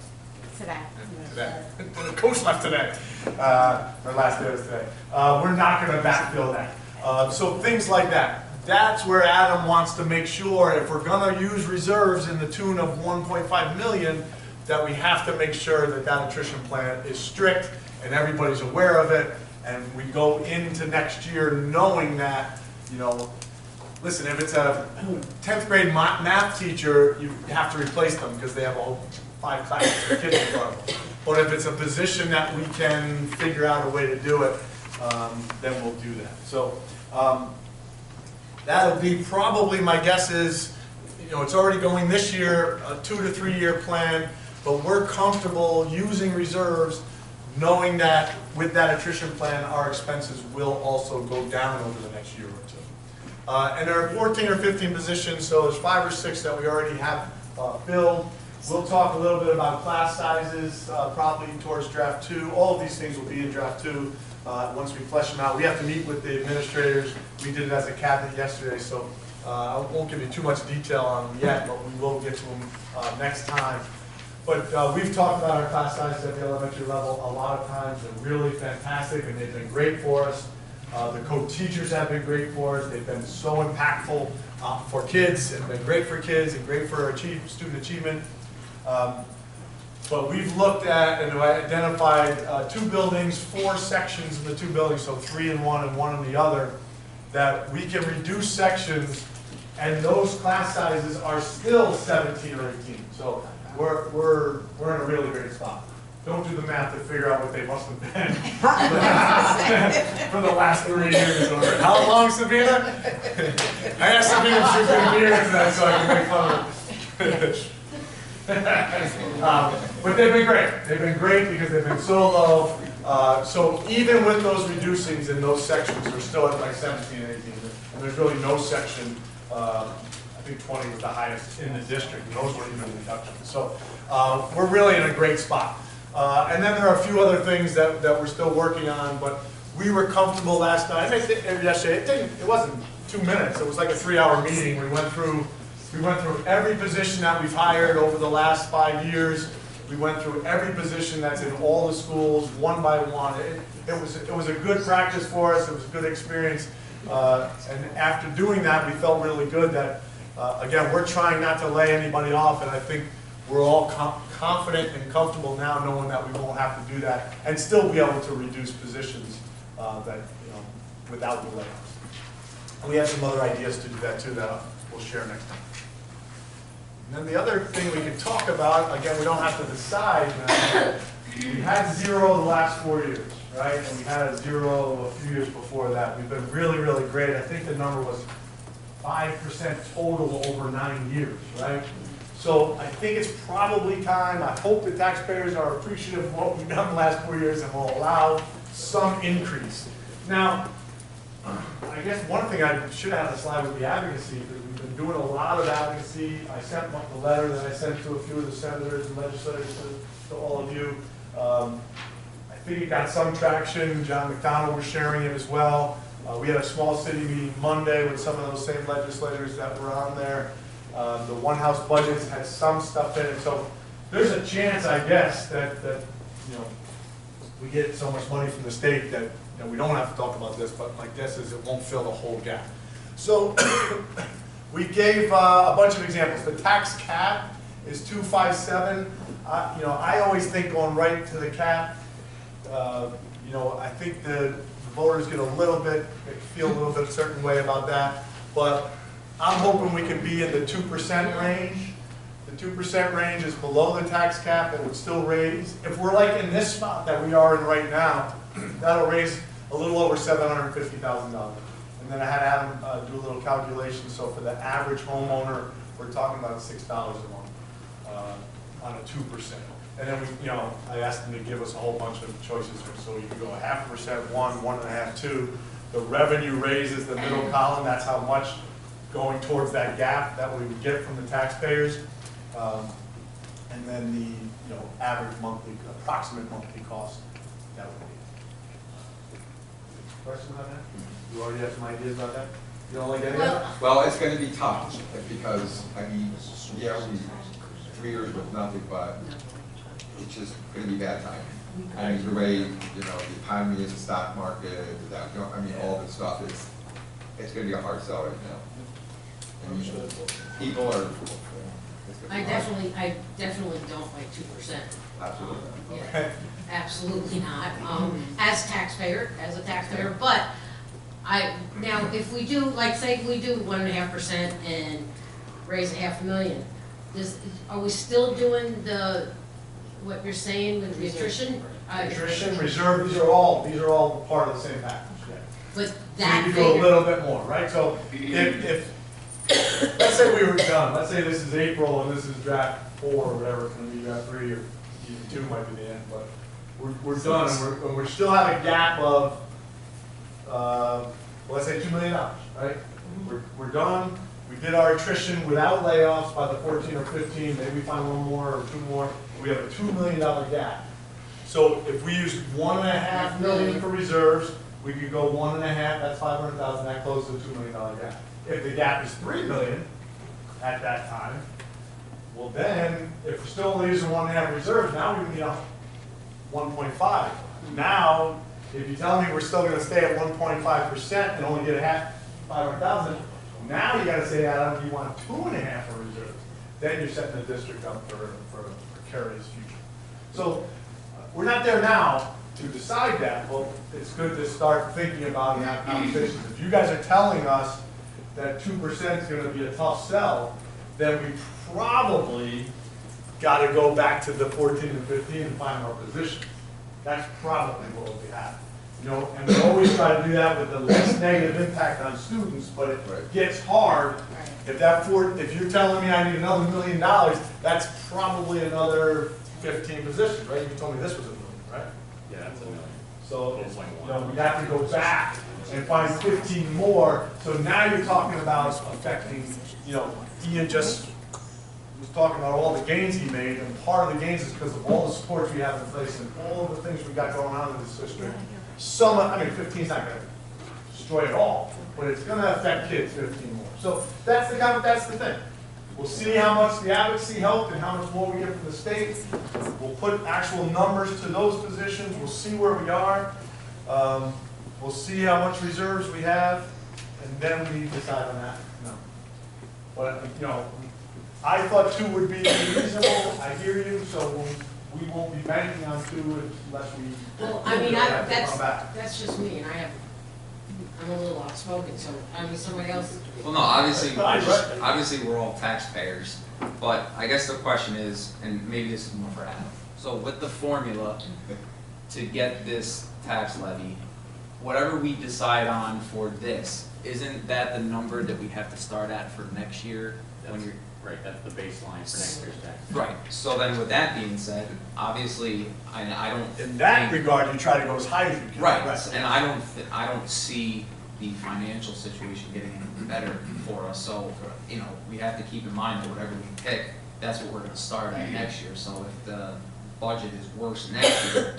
Today. The coach left today. Or last day was today. We're not going to backfill that. So things like that. That's where Adam wants to make sure if we're going to use reserves in the tune of 1.5 million, that we have to make sure that that attrition plan is strict and everybody's aware of it. And we go into next year knowing that, listen, if it's a 10th grade math teacher, you have to replace them because they have a whole 5 classes of kids in front of them. But if it's a position that we can figure out a way to do it, then we'll do that. So that'll be probably, my guess is, it's already going this year, a 2 to 3 year plan, but we're comfortable using reserves knowing that with that attrition plan, our expenses will also go down over the next year or two. And there are 14 or 15 positions, so there's 5 or 6 that we already have filled. We'll talk a little bit about class sizes, probably towards draft 2. All of these things will be in draft 2 once we flesh them out. We have to meet with the administrators. We did it as a cabinet yesterday, so I won't give you too much detail on them yet, but we will get to them next time. But we've talked about our class sizes at the elementary level a lot of times. They're really fantastic, and they've been great for us. The co-teachers have been great for us. They've been so impactful for kids, and been great for kids, and great for student achievement. But we've looked at and identified 2 buildings, 4 sections in the 2 buildings, so 3 in one and 1 in the other, that we can reduce sections, and those class sizes are still 17 or 18. So we're in a really great spot. Don't do the math to figure out what they must have been for the last 3 years. Or how long, Sabina? I asked Sabina if she was going to be here tonight so I can make fun of her. But they've been great. They've been great because they've been so low. So even with those reducings in those sections, we're still at like 17 and 18. And there's really no section, I think 20 was the highest in the district, and those were even reductions. So we're really in a great spot. And then there are a few other things that we're still working on, but we were comfortable last night. Yesterday, it wasn't 2 minutes. It was like a 3-hour meeting. We went through every position that we've hired over the last 5 years. We went through every position that's in all the schools, one by one. It was a good practice for us. It was a good experience. And after doing that, we felt really good that, again, we're trying not to lay anybody off, and I think we're all confident and comfortable now knowing that we won't have to do that and still be able to reduce positions that, you know, without the layoffs. And we have some other ideas to do that too that we'll share next time. And then the other thing we can talk about, again, we don't have to decide now. We had 0 the last 4 years, right? And we had a 0 a few years before that. We've been really, really great. I think the number was 5% total over 9 years, right? So I think it's probably time. I hope the taxpayers are appreciative of what we've done the last 4 years and will allow some increase. Now, I guess one thing I should have a slide with the advocacy, because we've been doing a lot of advocacy. I sent the letter that I sent to a few of the senators and legislators to all of you. I think it got some traction. John McDonald was sharing it as well. We had a small city meeting Monday with some of those same legislators that were on there. The one house budgets had some stuff in it. So there's a chance, I guess, that you know, we get so much money from the state that, you know, we don't have to talk about this, but my guess is it won't fill the whole gap. So we gave a bunch of examples. The tax cap is 257. You know, I always think going right to the cap. You know, I think the voters get a little bit, feel a little bit a certain way about that. But I'm hoping we can be in the 2% range. The 2% range is below the tax cap. It would still raise. If we're like in this spot that we are in right now, that'll raise a little over $750,000. And then I had to have him do a little calculation. So for the average homeowner, we're talking about $6 a month on a 2%. And then we, you know, I asked them to give us a whole bunch of choices. So you can go 0.5%, 1, 1.5%, 2. The revenue raises the middle column. That's how much going towards that gap that we would get from the taxpayers. And then the, you know, average monthly, approximate monthly cost that would be. Questions on that? You already have some ideas about that? You don't like any of it? Well, it's going to be tough because, I mean, yeah, 3 years with nothing, but it's just going to be bad time. I mean, the way, you know, the economy is, the stock market, that, you know, I mean, all this stuff is, it's going to be a hard sell right now. And people are. I definitely don't like 2%. Absolutely. Yeah, absolutely not. As a taxpayer, but now if we do, like say if we do 1.5% and raise $500,000, are we still doing what you're saying with the attrition? Attrition, reserve, these are all part of the same package. Yeah. But that so you could go a little bit more, right? So if let's say we were done, let's say this is April and this is draft 4 or whatever, it's going to be draft 3 or even 2 might be the end, but we're done and we still have a gap of, well, let's say $2 million, right? We're done. We did our attrition without layoffs by the 14 or 15, maybe we find 1 more or 2 more. We have a $2 million gap. So if we used $1.5 million for reserves, we could go 1.5, that's $500,000, that closes the $2 million gap. If the gap is $3 million at that time, well then, if we're still only using 1.5 reserves, now we need 1.5. Now, if you tell me we're still going to stay at 1.5% and only get a $500,000, now you got to say, Adam, you want 2.5 for reserves. Then you're setting the district up for precarious future. So we're not there now to decide that, but it's good to start thinking about and have conversations. If you guys are telling us that 2% is going to be a tough sell, then we probably got to go back to the 14 and 15 and find our positions. That's probably what will be happening. You know, and we always try to do that with the least negative impact on students, but it gets hard. If you're telling me I need another $1 million, that's probably another 15 positions, right? You told me this was $1 million, right? Yeah, that's $1 million. So you know, we have to go back and find 15 more. So now you're talking about affecting, you know, Ian just was talking about all the gains he made, and part of the gains is because of all the supports we have in place and all of the things we got going on in this district. I mean, 15 is not going to destroy it all, but it's going to affect kids 15 more. So that's the thing. We'll see how much the advocacy helped and how much more we get from the state. We'll put actual numbers to those positions. We'll see where we are. We'll see how much reserves we have, and then we decide on that. No. But, you know, I thought 2 would be reasonable, I hear you, so we won't be banking on 2 unless we. Well, I mean, have to come that's just me, and I'm a little outspoken, so, I mean, somebody else. Well, no, obviously, Right. obviously, we're all taxpayers, but I guess the question is, and maybe this is more for Adam. So with the formula to get this tax levy, whatever we decide on for this, isn't that the number that we have to start at for next year when you're? Right, that's the baseline for next year's tax. Right, so then with that being said, obviously, I don't. In that think- regard, you try to go as high as you can. Right, and I don't see the financial situation getting any better for us, so, you know, we have to keep in mind that whatever we pick, that's what we're gonna start at next year, so if the budget is worse next year,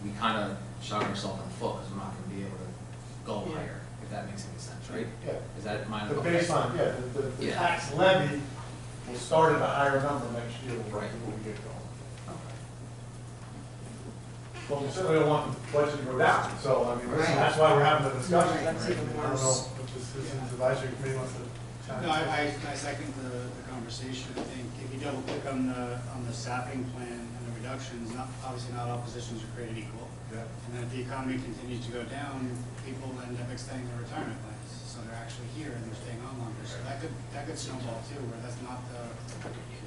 we kinda shot ourselves in the foot, because we're not gonna be able to go higher, if that makes any sense, right? Yeah. Is that my? The baseline, yeah, the Yeah. tax levy will start at a higher number next year when Right. we get going. Well, we certainly don't want the budget to go down, so, I mean, listen, that's why we're having the discussion. Right, that's even I don't know worse. if the Citizens Advisory Committee wants to chime in. No, I second the conversation. I think if you double click on the staffing plan and the reductions, obviously not all positions are created equal. Yeah. And then if the economy continues to go down, people end up extending their retirement plans. So they're actually here and they're staying on longer. So that could snowball too, where that's not the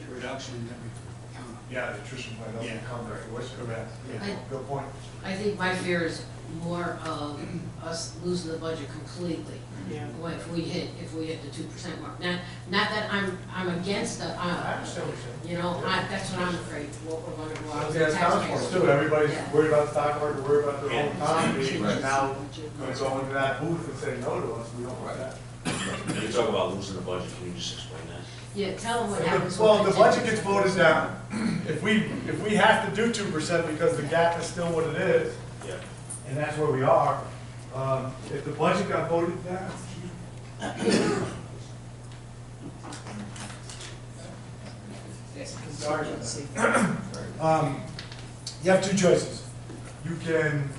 reduction that we count on. Yeah, the attrition plan doesn't Yeah. come to fruition. Yeah. Good point. I think my fear is more of us losing the budget completely. Yeah. Well, if we hit the 2% mark. Not that I'm against the, I understand what you're saying. you know, that's what I'm afraid, what we're gonna go out to Yeah, the it's counts for us taxpayers. too, everybody's Yeah. worried about the stock market, worried about their own economy, Right. and now gonna go into that booth and say no to us, we don't want that. When you talk about losing the budget, can you just explain that? Yeah, tell them what happens. Well, with the budget gets voted down, if we have to do 2% because the gap is still what it is, Yeah. and that's where we are, if the budget got voted down, you have 2 choices. You can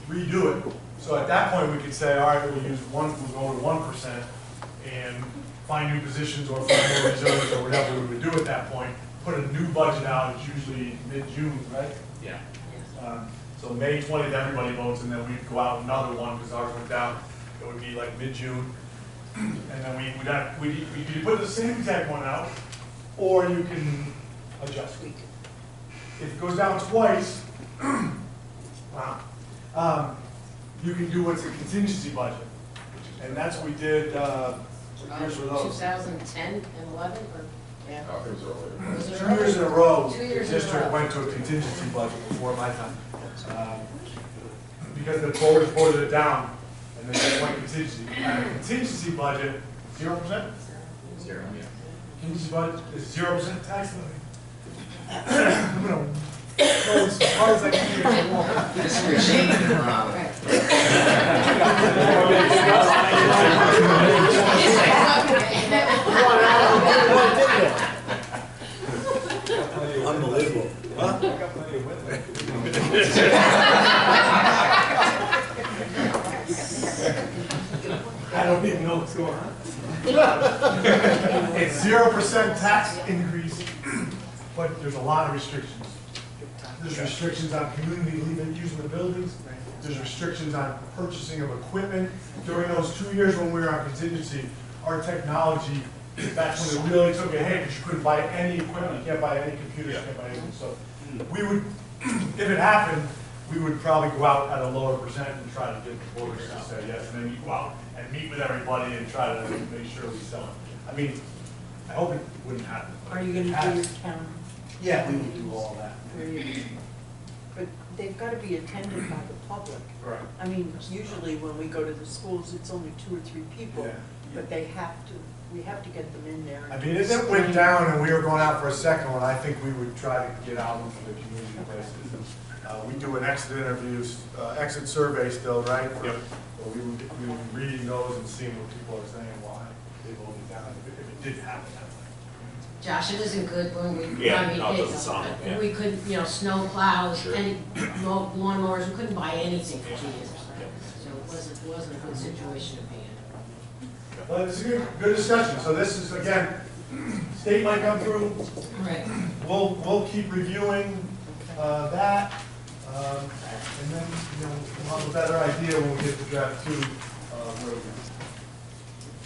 redo it. So at that point, we could say, all right, we'll go to 1% and find new positions or find more reserves or whatever we would do at that point. Put a new budget out, it's usually mid-June, right? Yeah. So May 20th, everybody votes, and then we'd go out another one, because ours went down, it would be like mid-June. And then we'd either put the same exact one out, or you can adjust. If it goes down twice, wow, you can do what's a contingency budget. And that's what we did, what years were those? 2010 and 11, or? Yeah. Oh, it was earlier. Was it 2 early? years in a row, 2 the years in a district row. went to a contingency budget before my time. Because the board voted it down, and then they went contingency. And a contingency budget, 0%? 0, yeah. Contingency budget is 0% tax levy. I'm gonna throw this as hard as I can against the wall. This regime, Unbelievable. I don't even know what's going on. It's 0% tax increase, but there's a lot of restrictions. There's restrictions on community using the buildings. There's restrictions on purchasing of equipment. During those 2 years when we were on contingency, our technology, that's when it really took a hit, because you couldn't buy any equipment, you can't buy any computers, you can't buy anything. So we would, if it happened, we would probably go out at a lower percent and try to get the voters to say yes, and then you go out and meet with everybody and try to make sure we sell it. I mean, I hope it wouldn't happen. Are you gonna do your town? Yeah, we would do all that. But they've gotta be attended by the public. Right. I mean, usually when we go to the schools, it's only 2 or 3 people, Yeah. but we have to get them in there. I mean, if it went down and we were going out for a second one, I think we would try to get out into the community places. We do an exit interviews, exit survey still, right? Yep. So we would be reading those and seeing what people are saying, why they voted down, if it did happen that way. Josh, it isn't good when we, Yeah, I mean, no, it doesn't sound like that. we couldn't, snow plows, Sure. any lawnmowers, we couldn't buy anything for 2 years. So it wasn't a good situation to be in. Well, it's a good discussion. So this is, again, State might come through, Right. we'll keep reviewing that, and then, you know, we'll have a better idea when we get to draft 2, where we're going.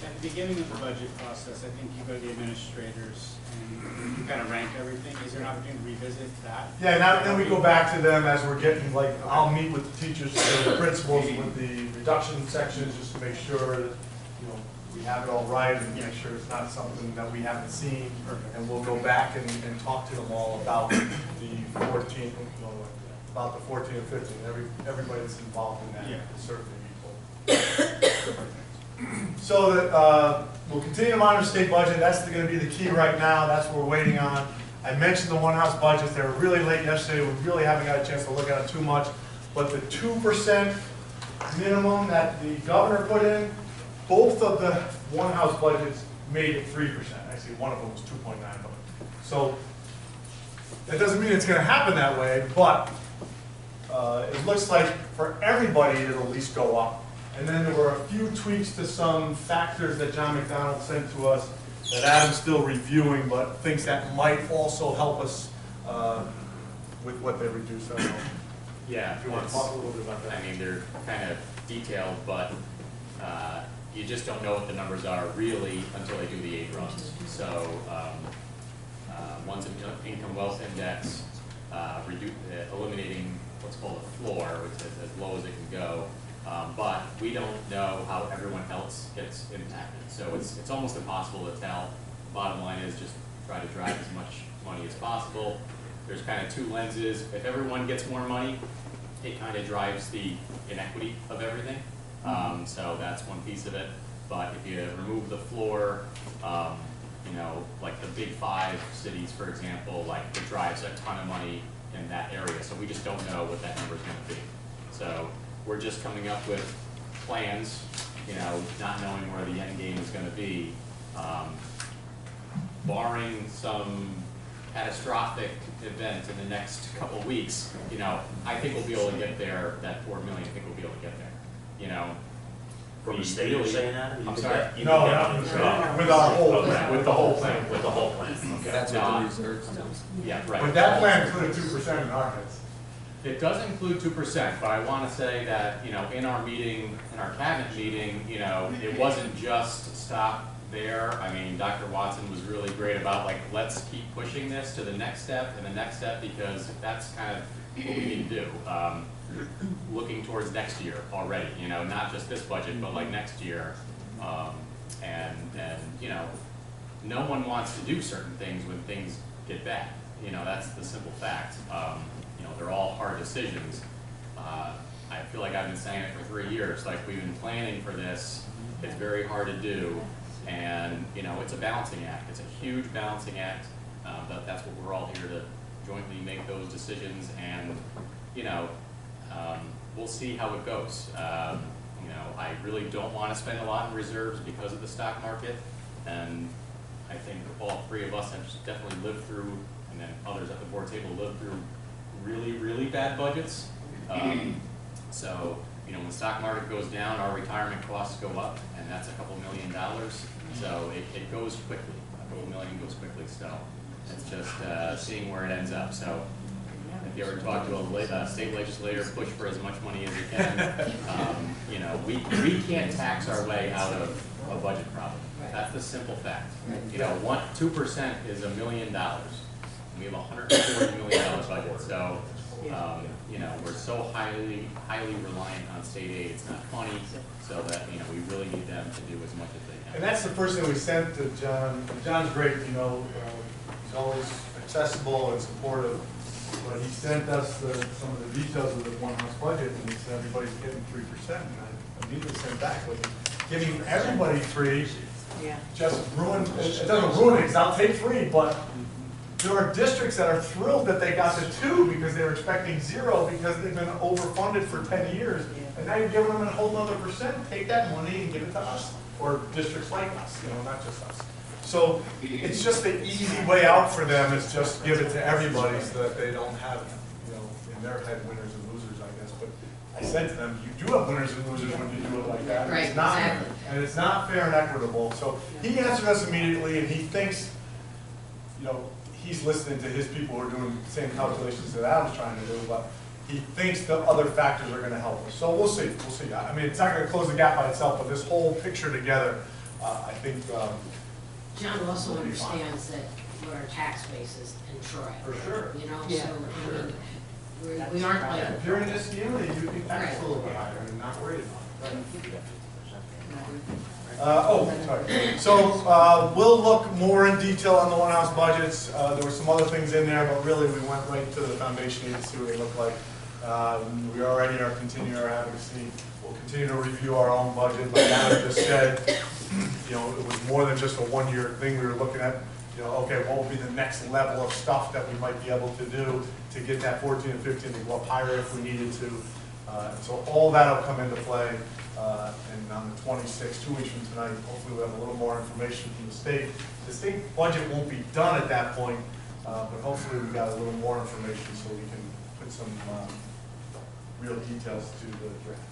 At the beginning of the budget process, I think you go to the administrators and you kind of rank everything. Is there an opportunity to revisit that? Yeah, now, then we go back to them as we're getting, like, I'll meet with the teachers, the principals with the reduction sections, just to make sure that, you know, we have it all right and make sure it's not something that we haven't seen. And we'll go back and talk to them all about the 14, you know, about the 14 and 15, everybody that's involved in that, Yeah. certainly people. So that, we'll continue to monitor state budget, that's gonna be the key right now, that's what we're waiting on. I mentioned the one-house budgets, they were really late yesterday, we really haven't got a chance to look at it too much, but the 2% minimum that the governor put in, both of the one-house budgets made it 3%, actually one of them was 2.9, so that doesn't mean it's gonna happen that way, but it looks like for everybody it'll at least go up. And then there were a few tweaks to some factors that John McDonald sent to us that Adam's still reviewing, but thinks that might also help us with what they reduced. I don't know. Yeah, If you want to talk a little bit about that. I mean, they're kind of detailed, but you just don't know what the numbers are really until they do the aid runs. So one's an income wealth index, eliminating what's called a floor, which is as low as it can go. But we don't know how everyone else gets impacted. So it's almost impossible to tell. Bottom line is just try to drive as much money as possible. There's kind of 2 lenses. If everyone gets more money, it kind of drives the inequity of everything. So that's one piece of it. But if you remove the floor, you know, like the big 5 cities, for example, like it drives a ton of money in that area. So we just don't know what that number is going to be. So we're just coming up with plans, you know, not knowing where the end game is going to be. Barring some catastrophic event in the next couple of weeks, you know, I think we'll be able to get there, that 4 million, I think we'll be able to get there. You know, From the state, you're saying that? I'm sorry? No, not with our whole plan. With the whole plan. With the whole plan, okay. That's what the reserves do. Yeah, right. But that plan included 2% in our heads. It does include 2%, but I want to say that, you know, in our meeting, in our cabinet meeting, you know, it wasn't just stop there. I mean, Dr. Watson was really great about, like, let's keep pushing this to the next step and the next step, because that's kind of what we need to do. Looking towards next year already, you know, not just this budget, but like next year. And you know, no one wants to do certain things when things get bad. You know, that's the simple fact. You know, they're all hard decisions. I feel like I've been saying it for 3 years, like we've been planning for this. It's very hard to do. And, you know, it's a balancing act. It's a huge balancing act. But that's what we're all here to jointly make those decisions. And, you know, we'll see how it goes. You know, I really don't want to spend a lot in reserves because of the stock market. And I think all 3 of us have definitely lived through, and then others at the board table lived through really, really bad budgets. So, you know, when the stock market goes down, our retirement costs go up, and that's a couple $1 million. So it goes quickly. A couple million goes quickly. So it's just seeing where it ends up. So if you ever talk to a state legislator, push for as much money as you can. You know, we can't tax our way out of a budget problem. That's the simple fact. You know, 2% is $1 million. We have a $140 million budget. So, you know, we're so highly reliant on state aid. It's not funny. So that, you know, we really need them to do as much as they can. And that's the first thing we sent to John. John's great, you know, he's always accessible and supportive. But he sent us some of the details of the one-house budget, and he said everybody's getting 3%. And I immediately sent back, like, giving everybody 3 just ruined, it doesn't ruin it, because I'll take 3, but there are districts that are thrilled that they got the 2 because they were expecting 0 because they've been overfunded for 10 years. And now you're giving them a whole other percent, take that money and give it to us, or districts like us, you know, not just us. So it's just the easy way out for them is just give it to everybody so that they don't have, you know, in their head winners and losers, I guess. But I said to them, you do have winners and losers when you do it like that. Right, it's not, exactly. and it's not fair and equitable. So he answered us immediately, and he thinks know, he's listening to his people who are doing the same calculations that Adam's trying to do, but he thinks the other factors are gonna help us. So we'll see, we'll see. I mean, it's not gonna close the gap by itself, but this whole picture together, I think, John also understands that what our tax base is in Troy. for sure. You know, Yeah. so, I mean, we aren't like, If you're in this community, you can tax a little bit higher and not worried about it. Sorry. So, we'll look more in detail on the one-house budgets. There were some other things in there, but really we went right to the foundation to see what they look like. We already are continuing our advocacy. We'll continue to review our own budget. Like Adam just said, you know, it was more than just a one-year thing. We were looking at, you know, okay, what will be the next level of stuff that we might be able to do to get that 14 and 15 to go up higher if we needed to. So all that will come into play. And on the 26th, 2 weeks from tonight, hopefully we'll have a little more information from the state. The state budget won't be done at that point, but hopefully we've got a little more information so we can put some real details to the draft.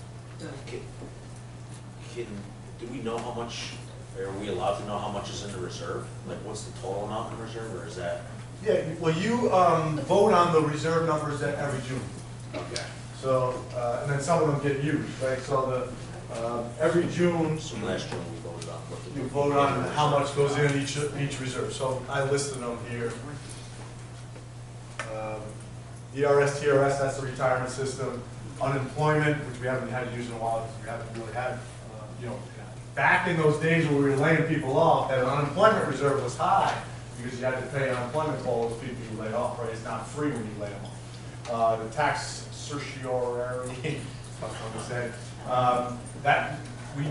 Do we know how much, are we allowed to know how much is in the reserve? Like, what's the total amount in reserve, or is that? Yeah, well, you vote on the reserve numbers at every June. Okay. So, and then some of them get used, right? So every June, So last June we voted on what the. you vote on how much goes in each reserve. So I listed them here. ERS, TRS, that's the retirement system. Unemployment, which we haven't had to use in a while because we haven't really had, you know, back in those days when we were laying people off, that unemployment reserve was high because you had to pay unemployment for all those people you laid off, right? It's not free when you lay them off. The tax certiorari, tough one to say, that we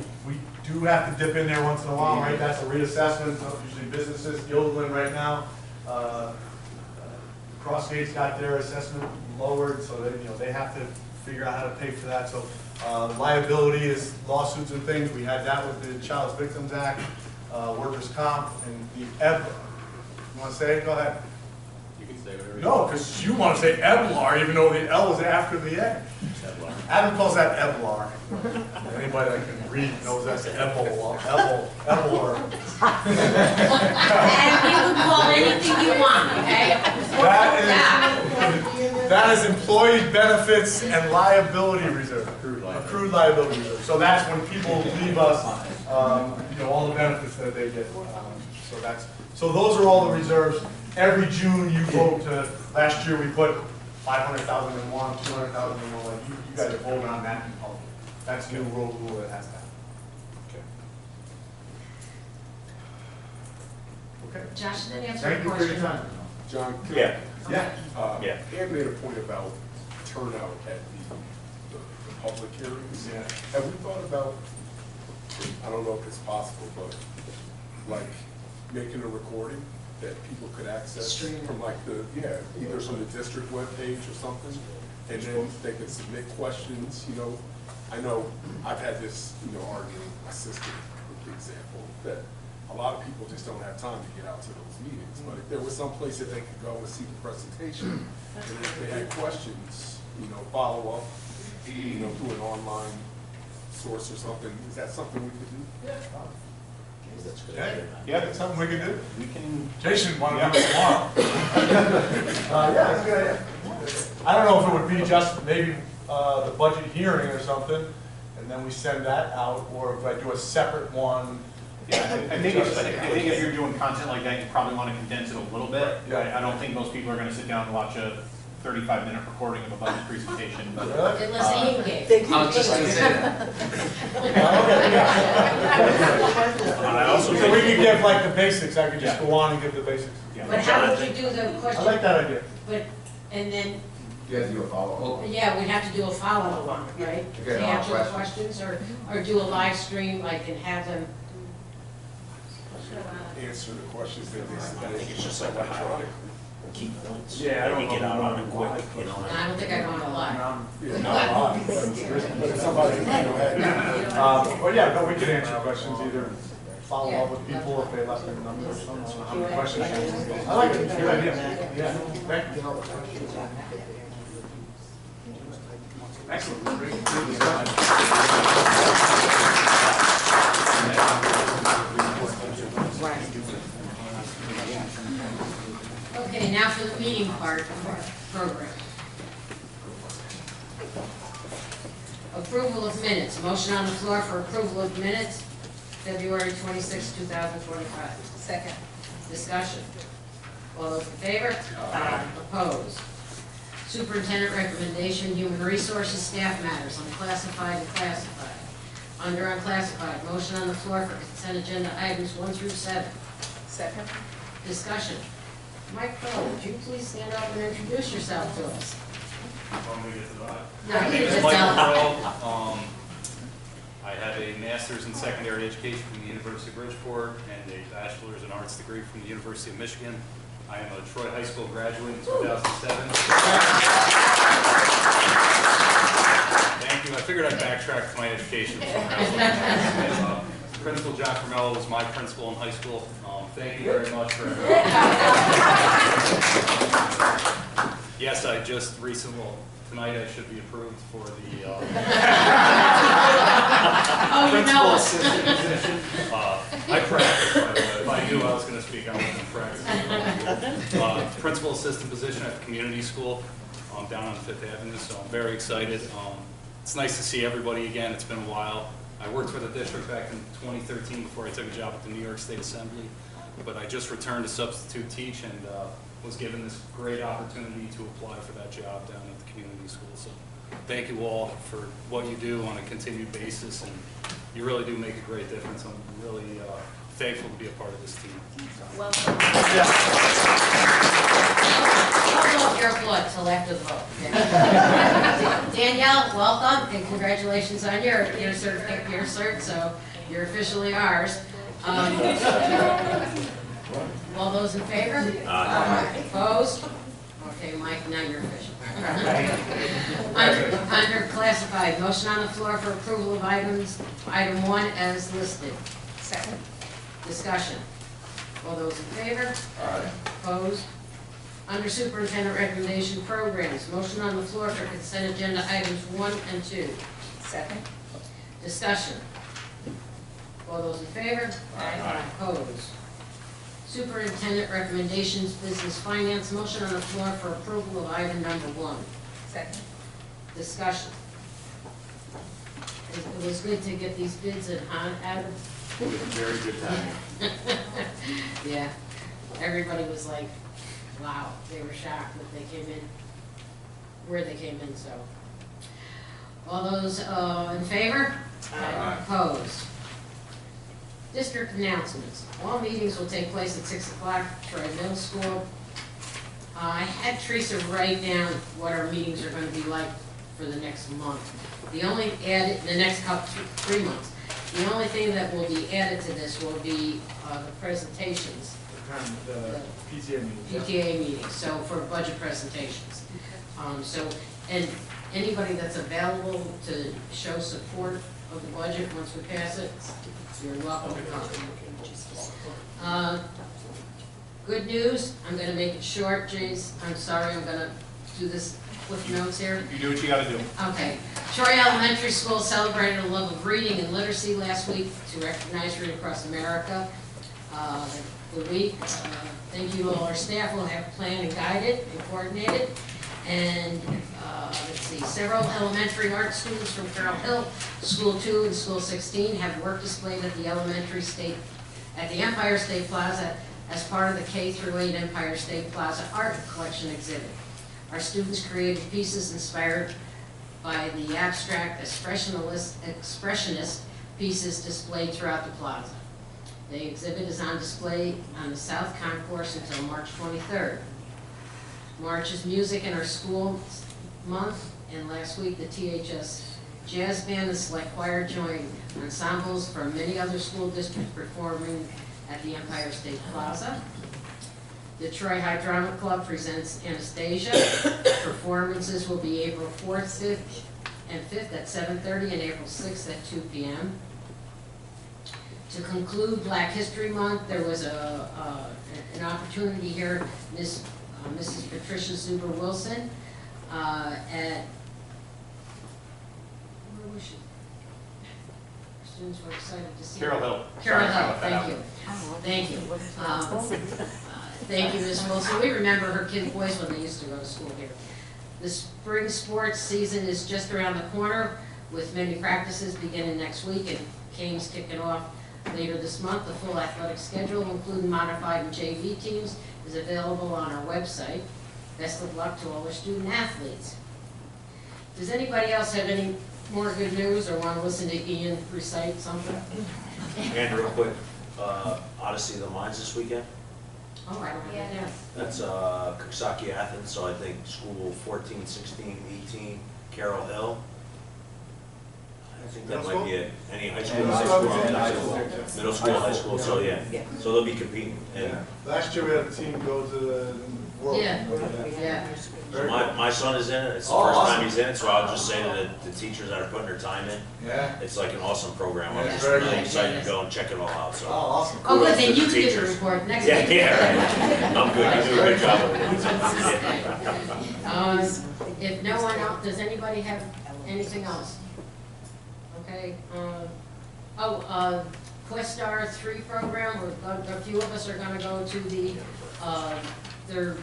do have to dip in there once in a while, right? That's a reassessment of usually businesses. Gilderland right now, Crossgate's got their assessment lowered, so they, you know, they have to figure out how to pay for that. So liability is lawsuits and things. We had that with the Child Victims Act, workers' comp, and the EBLAR. You want to say it? Go ahead. You can say whatever you No, want. because you want to say EBLAR, even though the L is after the A. Adam calls that EBLAR. Anybody that can read knows that's EBLAR. EBLAR. and you can call anything you want, okay? That is employee benefits and liability reserve. Accrued liability reserve. So that's when people leave us, you know, all the benefits that they get. So those are all the reserves. Every June you vote to, last year we put 500,000 in one, 200,000 in one. Like you guys are voting on that in public. That's a new rule that has to happen. Okay. Josh, then answer Thank the you for your question. time. John, Yeah. Yeah. Ed made a point about turnout at the public hearings. Yeah. Have we thought about, I don't know if it's possible, but like making a recording that people could access from like the, either from the district webpage or something, and then they could submit questions, you know. I know I've had this, you know, arguing with my sister, for example, that a lot of people just don't have time to get out to those meetings, but if there was some place that they could go and see the presentation, and if they had questions, you know, follow up, you know, through an online source or something, is that something we could do? Yeah. That's good. Yeah, that's something we can do. We can. Jason wanted to do it tomorrow. Yeah, that's a good idea. I don't know if it would be just maybe the budget hearing or something, and then we send that out, or if I do a separate one. Yeah, I think if you're doing content like that, you probably want to condense it a little bit. Yeah. I don't think most people are going to sit down and watch a 35-minute recording of a budget presentation. But Really? Unless Ian gave. I was just gonna say that. I also So we could give like the basics, I could just go on and give the basics. But how would you do the I question? like that idea. But, and then, You guys do a follow-up. yeah, we'd have to do a follow-up one, right? Okay, To answer the questions. questions, or do a live stream, like, and have them, Answer the questions that they I submit. think it's just like a highlight. Key points. Yeah, I don't Maybe get know. out on it quick, you know. I don't think I'd want to lie. Yeah, not a lot, but if somebody, you know, had. Well, yeah, no, we can answer questions, either follow up with people if they left their number or something, I don't know how many questions. I like it, it's a good idea. Yeah, thank you. Excellent. Great discussion. meeting part of our program. Approval of minutes. Motion on the floor for approval of minutes, February 26, 2025. Second. Discussion. All those in favor? Aye. Opposed? Superintendent recommendation, human resources, staff matters, unclassified and classified. Under unclassified, motion on the floor for consent agenda items 1 through 7. Second. Discussion. Mike Crowe, would you please stand up and introduce yourself to us? When we get to that. No, My you name is just Michael tell Crowe. I have a master's in secondary education from the University of Bridgeport and a bachelor's in arts degree from the University of Michigan. I am a Troy High School graduate in 2007. Thank you. I figured I'd backtrack to my education. Principal John Carmello was my principal in high school. Thank you very much for Yes, I just recently, well, tonight I should be approved for the principal assistant position. I practiced, by the way. If I knew I was going to speak, I wouldn't practice. Principal assistant position at the community school down on 5th Avenue, so I'm very excited. It's nice to see everybody again. It's been a while. I worked for the district back in 2013 before I took a job at the New York State Assembly, but I just returned to substitute teach and was given this great opportunity to apply for that job down at the community school. So thank you all for what you do on a continued basis, and you really do make a great difference. I'm really thankful to be a part of this team. Welcome. Hold your blood till after the vote. Danielle, welcome and congratulations on your cert, so you're officially ours. All those in favor? Aye. Opposed? Okay, Mike, now you're official. Under classified, motion on the floor for approval of item 1 as listed. Second. Discussion. All those in favor? Aye. Opposed? Under superintendent recommendation programs, motion on the floor for consent agenda items 1 and 2. Second. Discussion. All those in favor? Aye. Opposed? Superintendent recommendations, business finance, motion on the floor for approval of item number 1. Second. Discussion. It was good to get these bids in, Adam? Very good time. Yeah, everybody was like, wow, they were shocked that they came in, where they came in, so. All those in favor? Aye. Opposed? District announcements. All meetings will take place at 6 o'clock, Troy Middle School. I had Teresa write down what our meetings are going to be like for the next month. The only added, the next couple, 3 months. The only thing that will be added to this will be the presentations. The PTA meeting. PTA meetings, so for budget presentations. And anybody that's available to show support of the budget once we pass it, you're welcome to come. Good news, I'm gonna make it short, Jace. I'm sorry, I'm gonna do this with notes here. You do what you got to do. Okay. Troy Elementary School celebrated a love of reading and literacy last week to recognize Read Across America. The week, thank you to all our staff who have planned and guided and coordinated. And let's see, several elementary art students from Carroll Hill, School 2 and School 16 have work displayed at the Empire State Plaza as part of the K-8 Empire State Plaza Art Collection exhibit. Our students created pieces inspired by the abstract expressionist pieces displayed throughout the plaza. The exhibit is on display on the South Concourse until March 23rd. March is music in our school month, and last week the THS Jazz Band and Select Choir joined ensembles from many other school districts performing at the Empire State Plaza. The Troy High Drama Club presents Anastasia. Performances will be April 4th, 5th, and 5th at 7:30 and April 6th at 2 p.m. To conclude Black History Month, there was an opportunity here, Mrs. Patricia Zuber Wilson at, where was she? Students were excited to see her. Carroll Hill. Carroll Sorry, Hill, I found thank you. Thank you. Thank you, Ms. Wilson. We remember her boys when they used to go to school here. The spring sports season is just around the corner, with many practices beginning next week and games kicking off later this month. The full athletic schedule, including modified and JV teams, is available on our website. Best of luck to all our student athletes. Does anybody else have any more good news or want to listen to Ian recite something? And real quick, Odyssey of the Mines this weekend. Oh, I don't have that down. That's Coxsackie Athens, so I think school 14, 16, 18, Carroll Hill. I think that might be it. Any high school, middle school, high school, so yeah. So they'll be competing. And Last year we had a team go to the World. Yeah. so my son is in it. It's the first time he's in it, so I'll just say to the teachers that are putting their time in, Yeah. it's like an awesome program. I'm Yeah, just very really cool. excited to go and check it all out, Oh, so. awesome. Oh, good, Kudos then to you the can get the teachers. report next Yeah, week. yeah, I'm good. You do a good job with it. If no one else, does anybody have anything else? Okay, Questar 3 program, a few of us are gonna go to the, their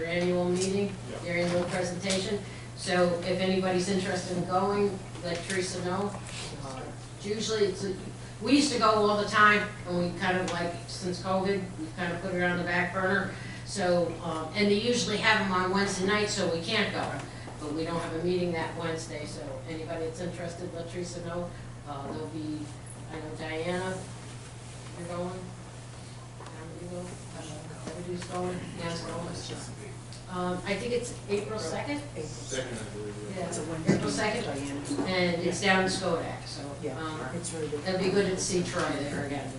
annual meeting, their annual presentation. So if anybody's interested in going, let Teresa know. Usually, we used to go all the time, and we kind of like, since COVID, we've kind of put it on the back burner. So, and they usually have them on Wednesday night, so we can't go. But we don't have a meeting that Wednesday, so anybody that's interested, let Teresa know. There'll be, I know Diana, you're going. You go. Everybody's going. Nan's going. I think it's April 2nd? Second, I believe. Yeah, April 2nd, and it's down in Skodak, so that'd be good to see Troy there again.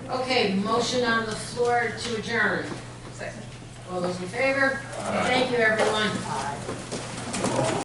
Okay, motion on the floor to adjourn. Second. All those in favor? Thank you, everyone.